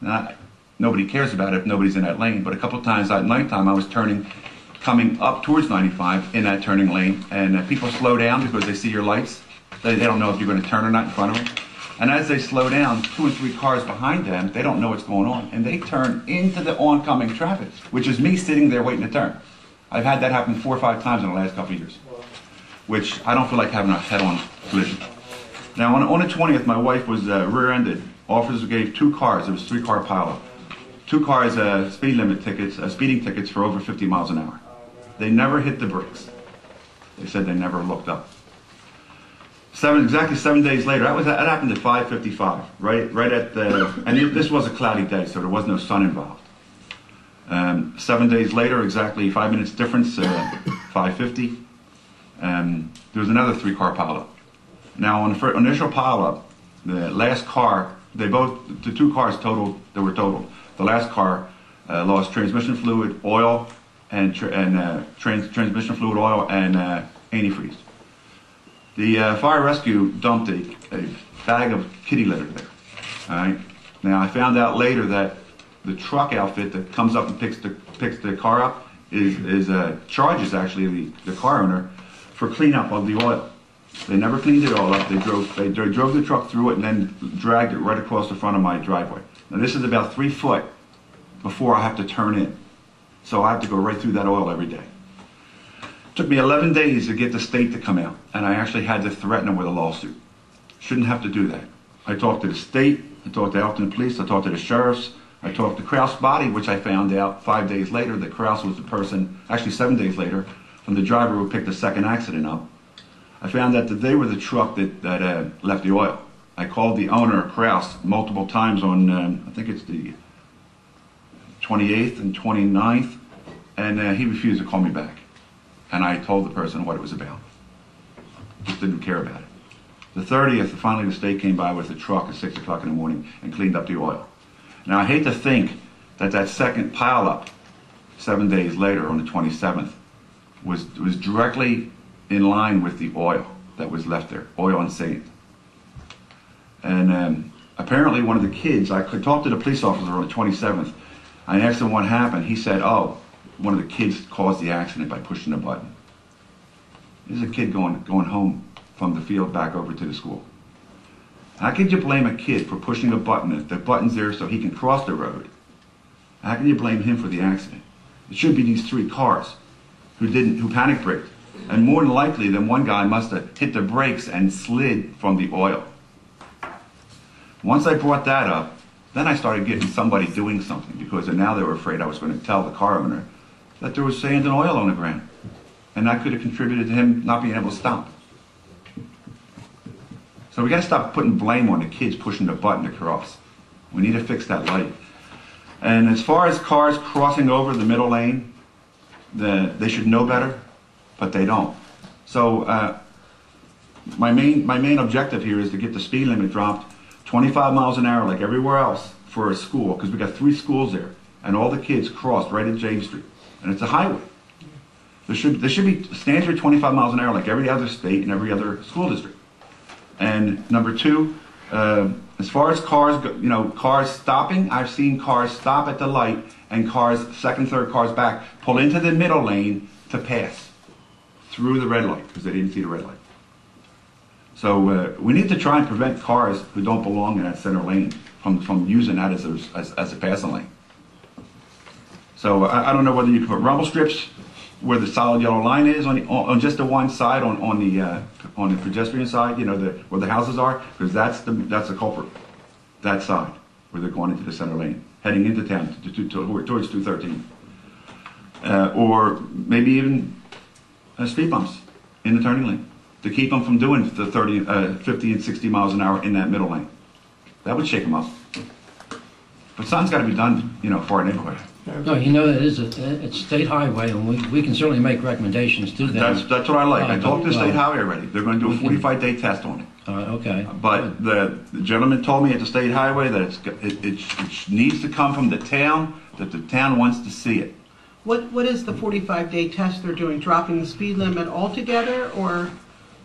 Now, nobody cares about it if nobody's in that lane, but a couple times at nighttime I was coming up towards 95 in that turning lane, and people slow down because they see your lights. They don't know if you're going to turn or not in front of them. And as they slow down, 2 and 3 cars behind them, they don't know what's going on, and they turn into the oncoming traffic, which is me sitting there waiting to turn. I've had that happen 4 or 5 times in the last couple of years, which I don't feel like having a head-on collision. Now, on the 20th, my wife was rear-ended. Officers gave 2 cars. It was 3-car pileup. 2 cars speeding tickets for over 50 miles an hour. They never hit the brakes. They said they never looked up. Exactly 7 days later, that happened at 5:55, right at the, and this was a cloudy day, so there was no sun involved. 7 days later, exactly 5 minutes difference, 5:50, there was another 3-car pileup. Now, on the initial pileup, the last car, the 2 cars totaled. The last car lost transmission fluid, oil, and transmission fluid, oil, and antifreeze. The fire rescue dumped a bag of kitty litter there. All right. Now I found out later that the truck outfit that comes up and picks the car up charges actually the car owner for cleanup of the oil. They never cleaned it all up. They drove the truck through it and then dragged it right across the front of my driveway. Now this is about 3 foot before I have to turn in, so I have to go right through that oil every day. Took me 11 days to get the state to come out, and I actually had to threaten them with a lawsuit. Shouldn't have to do that. I talked to the state, I talked to Elkton Police, I talked to the sheriffs, I talked to Kraus Body, which I found out 5 days later that Kraus was the person, actually 7 days later, from the driver who picked the second accident up. I found out that they were the truck that left the oil. I called the owner, Kraus, multiple times on, I think it's the 28th and 29th, and he refused to call me back. And I told the person what it was about. Just didn't care about it. The 30th, finally the state came by with a truck at 6 o'clock in the morning and cleaned up the oil. Now I hate to think that second pileup, 7 days later on the 27th, was directly in line with the oil that was left there, oil and sand. And apparently one of the kids, I could talk to the police officer on the 27th. I asked him what happened. He said, oh, one of the kids caused the accident by pushing the button. There's a kid going home from the field back over to the school. How could you blame a kid for pushing a button if the button's there so he can cross the road? How can you blame him for the accident? It should be these 3 cars who panic braked. And more than likely, then one guy must have hit the brakes and slid from the oil. Once I brought that up, then I started getting somebody doing something, because now they were afraid I was going to tell the car owner that there was sand and oil on the ground. And that could have contributed to him not being able to stop. So we got to stop putting blame on the kids pushing the button to cross. We need to fix that light. And as far as cars crossing over the middle lane, they should know better, but they don't. So my main objective here is to get the speed limit dropped 25 miles an hour like everywhere else for a school, because we got 3 schools there, and all the kids crossed right at James Street, and it's a highway. There should be standard 25 miles an hour like every other state and every other school district. And number 2, as far as cars go, cars stopping, I've seen cars stop at the light and cars, second, third cars back, pull into the middle lane to pass through the red light because they didn't see the red light. So we need to try and prevent cars who don't belong in that center lane from using that as a passing lane. So I don't know whether you can put rumble strips where the solid yellow line is on just the one side on the pedestrian side, where the houses are, because that's the culprit. That side where they're going into the center lane, heading into town towards 213, or maybe even speed bumps in the turning lane to keep them from doing the 50 and 60 miles an hour in that middle lane. That would shake them up. But something's got to be done, for our neighborhood. No, that it's a state highway, and we can certainly make recommendations to them. That's what I like. I talked to the state highway already. They're going to do a 45-day test on it. Okay. But the gentleman told me at the state highway that it needs to come from the town, that the town wants to see it. What is the 45-day test they're doing? Dropping the speed limit altogether, or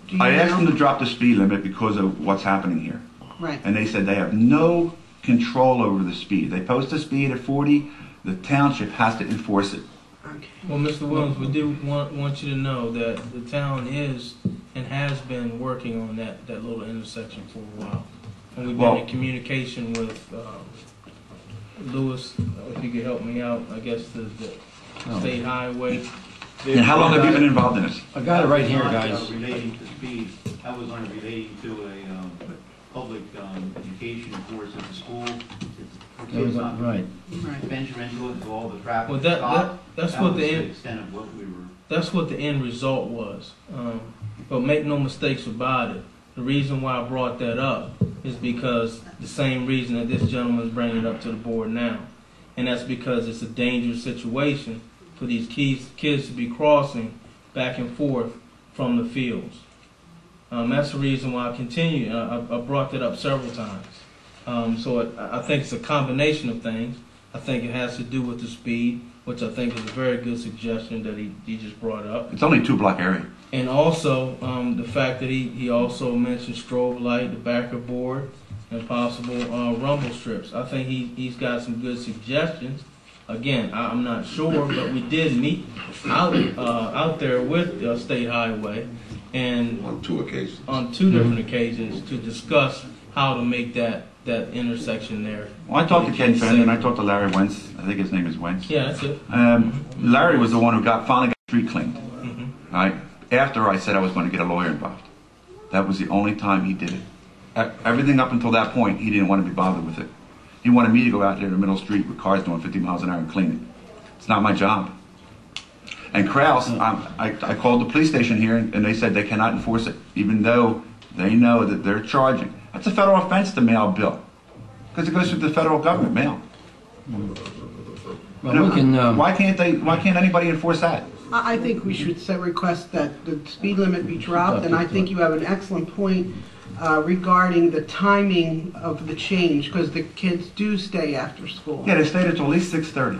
do you I asked know? them to drop the speed limit because of what's happening here. Right. And they said they have no control over the speed. They post a speed at 40. The township has to enforce it. Okay. Well, Mr. Williams, we do want you to know that the town is and has been working on that little intersection for a while. And we've been in communication with Lewis, if you could help me out, I guess the state highway. And how long have you been involved in this? I got it right here, Not, guys. relating to speed, I was only relating to a public education course at the school. For kids not Right. Right. venture into it, so all the traffic Well, stopped. that's That what was the the end. extent of what we were. That's what the end result was. But make no mistakes about it. The reason why I brought that up is because the same reason that this gentleman's bringing it up to the board now. And that's because it's a dangerous situation for these kids to be crossing back and forth from the fields. That's the reason why I continue. I brought that up several times. So I think it's a combination of things. I think it has to do with the speed, which I think is a very good suggestion that he just brought up. It's only a 2-block area. And also the fact that he also mentioned strobe light, the backer board, and possible rumble strips. I think he's got some good suggestions. Again, I'm not sure, but we did meet out there with State Highway and On 2 occasions. on 2 different occasions to discuss how to make that intersection there. Well, I talked to Ken Fenn and I talked to Larry Wentz. I think his name is Wentz. Yeah, that's it. Larry was the one who finally got the street cleaned. Mm-hmm. Right? After I said I was going to get a lawyer involved. That was the only time he did it. Everything up until that point, he didn't want to be bothered with it. He wanted me to go out there in the middle of the street with cars doing 50 miles an hour and clean it. It's not my job. And Kraus, I called the police station here and they said they cannot enforce it, even though they know that they're charging. That's a federal offense to mail a bill, because it goes through the federal government mail. Well, we can, why can't anybody enforce that? I think we should request that the speed limit be dropped, and I think you have an excellent point regarding the timing of the change, because the kids do stay after school. Yeah, they stayed until at least 6:30.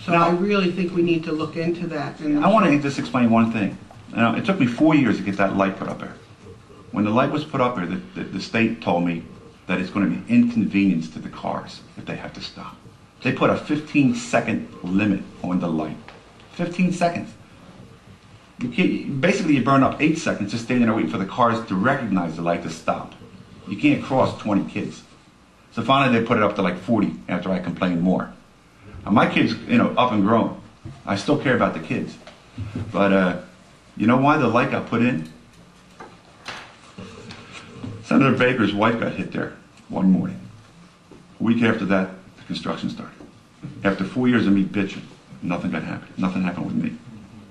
So Now- I really think we need to look into that. And I want to just explain one thing. Now, it took me 4 years to get that light put up there. When the light was put up there, the state told me that it's going to be inconvenience to the cars if they have to stop. They put a 15-second limit on the light. 15 seconds. Basically, you burn up 8 seconds just standing there waiting for the cars to recognize the light to stop. You can't cross 20 kids. So finally, they put it up to like 40 after I complained more. Now, my kids, up and grown. I still care about the kids. But you know why the light got put in? Senator Baker's wife got hit there one morning. A week after that, the construction started. After 4 years of me bitching, nothing happened. Nothing happened with me.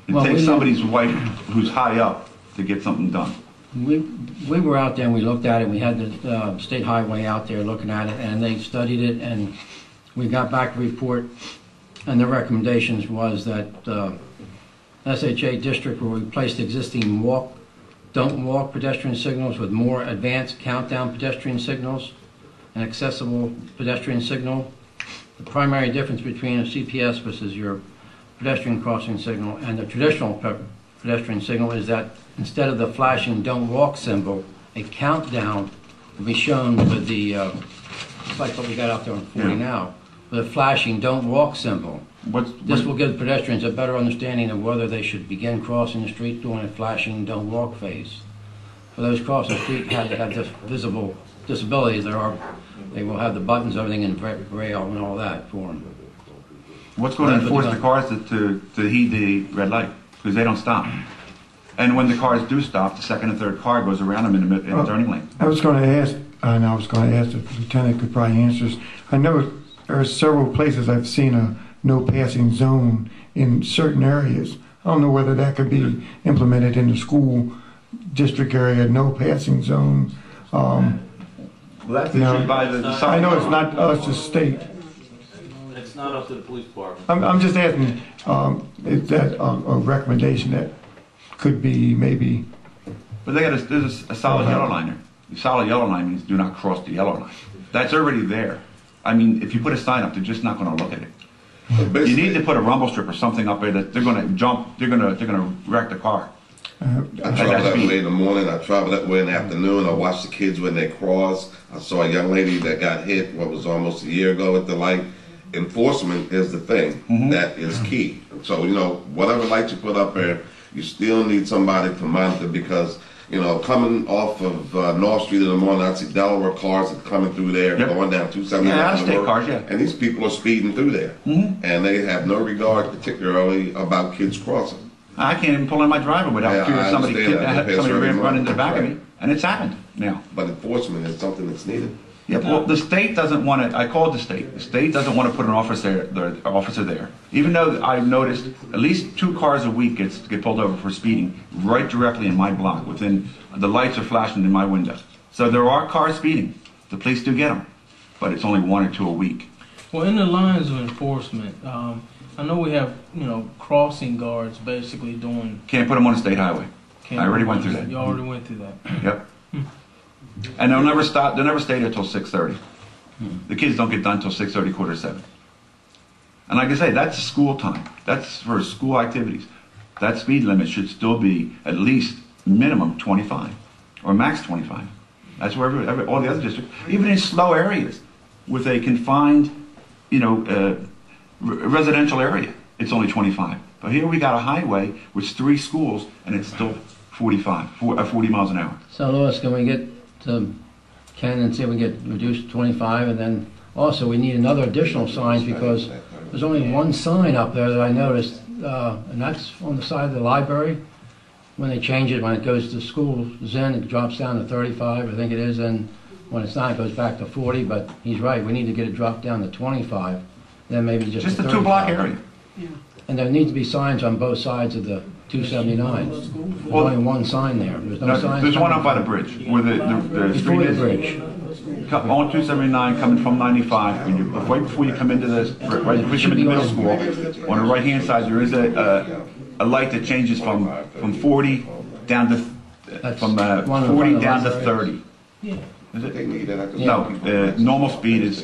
It takes somebody's wife who's high up to get something done. We were out there and we looked at it. We had the state highway out there looking at it, and they studied it, and we got back a report, and the recommendations was that SHA district will replace the existing don't walk pedestrian signals with more advanced countdown pedestrian signals, an accessible pedestrian signal. The primary difference between a CPS versus your pedestrian crossing signal and the traditional pedestrian signal is that instead of the flashing don't walk symbol, a countdown will be shown with the, like what we got out there on 40 now, with a flashing don't walk symbol. This will give pedestrians a better understanding of whether they should begin crossing the street during a flashing don't walk phase. For those crossing the street that have visible disabilities, they will have the buttons, everything in braille and all that for them. What's going to enforce the cars to heed the red light? Because they don't stop. And when the cars do stop, the second and third car goes around them in the turning lane. I was going to ask, and I was going to ask if the lieutenant could probably answer this. I know there are several places I've seen a no passing zone in certain areas. I don't know whether that could be implemented in the school district area, no passing zone. Well, that's issued by the I know it's not us, the state. It's not up to the police department. I'm just asking, is that a recommendation that could be maybe? But there's a solid yellow line there. The solid yellow line means do not cross the yellow line. That's already there. I mean, if you put a sign up, they're just not going to look at it. You need to put a rumble strip or something up there that they're going to jump. They're going to wreck the car. I travel that way in the morning. I travel that way in the afternoon. I watch the kids when they cross. I saw a young lady that got hit, what was almost a year ago at the light. Enforcement is the thing that is key. So, whatever lights you put up there, you still need somebody to monitor because, coming off of North Street in the morning, I see Delaware cars are coming through there, going down 279. Yeah, out-of-state cars, yeah. And these people are speeding through there. And they have no regard particularly about kids crossing. I can't even pull in my driveway without fear of somebody run into the back of me. And it's happened now. But enforcement is something that's needed. Yeah, well, the state doesn't want to. I called the state. The state doesn't want to put an officer there. Even though I've noticed at least 2 cars a week get pulled over for speeding right directly in my block. The lights are flashing in my window. So there are cars speeding. The police do get them, but it's only 1 or 2 a week. Well, in the lines of enforcement, I know we have crossing guards basically doing. Can't put them on a state highway. I already went through that. You already went through that. Yep. And they'll never stop. They'll never stay there till 6:30. The kids don't get done till 6:30, 6:45. And like I say, that's school time. That's for school activities. That speed limit should still be at least minimum 25 or max 25. That's where all the other districts, even in slow areas with a confined, residential area, it's only 25. But here we got a highway with 3 schools and it's still 40 miles an hour. So Louis, can we get Ken and see if we get reduced to 25, and then also we need another additional signs because there's only one sign up there that I noticed, and that's on the side of the library. When they change it, when it goes to school Zen, it drops down to 35, I think it is, and when it's not, it goes back to 40, but he's right, we need to get it dropped down to 25, then maybe just a 2-block area. Yeah. And there needs to be signs on both sides of the 279. There's only one sign there. There's no signs. There's one up by the bridge where the street is. Bridge. On 279 coming from 95, right before you come into right before you come into middle school, on the right hand side there is a light that changes from 40 down to 40 down to 30. Yeah. Is it? They need that. No, normal speed is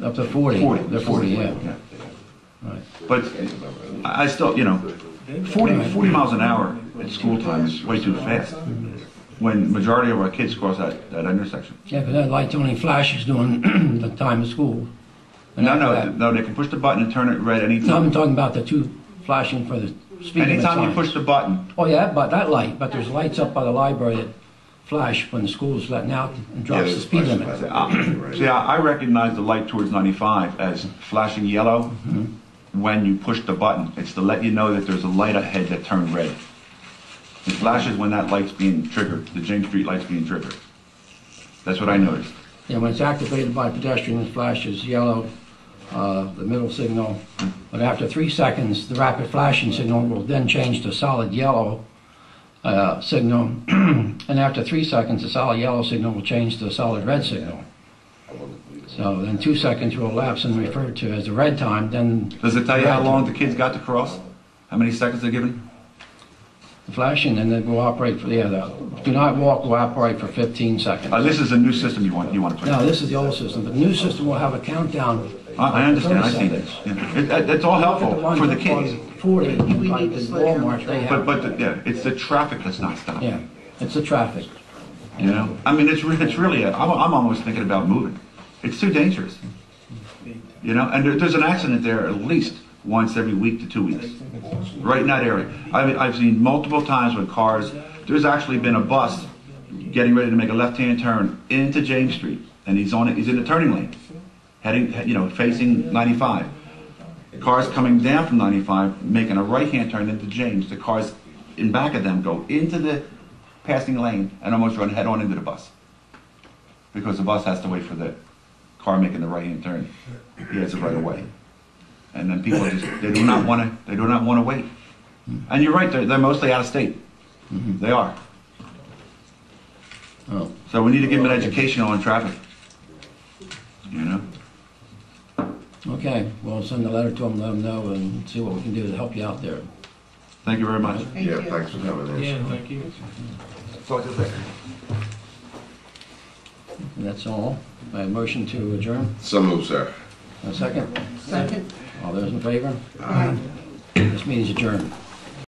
Up to 40. 40. The 40, yeah. Right. But I still, 40 miles an hour at school time is way too fast. when majority of our kids cross that intersection. Yeah, because that light's only flashes during the time of school. And after that- No, they can push the button and turn it red No, I'm anytime. talking about the two flashing for the speed limit Anytime you signs. push the button, Oh, yeah, but that light, but there's lights up by the library that flash when the school's letting out and drops the speed limit. see, I recognize the light towards 95 as flashing yellow when you push the button. It's to let you know that there's a light ahead that turned red. It flashes when that light's being triggered, the James Street light's being triggered. That's what I noticed. Yeah, when it's activated by pedestrian, it flashes yellow, the middle signal. But after 3 seconds, the rapid flashing signal will then change to solid yellow signal. And after 3 seconds, the solid yellow signal will change to a solid red signal. So then 2 seconds will elapse and referred to as the red time, then Does it tell you how long the kids got to cross? How many seconds they're given? the flashing, and then will operate for the other. Do not walk will operate for 15 seconds. This is a new system you want to put in. No, this is the old system. The new system will have a countdown. I understand, I see 30 that. seconds. Yeah. It's all Look at helpful ones for the that kids. are 40, We like need the to slow down Walmart, the they have. But yeah, it's the traffic that's not stopping. Yeah, it's the traffic. You know, I mean, it's really. I'm almost thinking about moving. It's too dangerous. You know, and there's an accident there at least once every week to 2 weeks, right in that area. I've seen multiple times when cars. There's actually been a bus getting ready to make a left-hand turn into James Street, and he's in the turning lane, heading, facing 95. Cars coming down from 95, making a right-hand turn into James. The cars in back of them go into the passing lane and almost run head-on into the bus, because the bus has to wait for the car making the right-hand turn. He has it right away, and then people they do not want to wait. And you're right, they're mostly out of state. They are. Oh. So we need to give them an education on traffic. You know. Okay, we'll send a letter to them, let them know, and see what we can do to help you out there. Thank you very much. Thank Yeah, you. thanks for coming in. Yeah, thank you. Talk to you later. And that's all. I have a motion to adjourn. So moved, sir. A second? Second. All those in favor? Aye. This meeting is adjourned.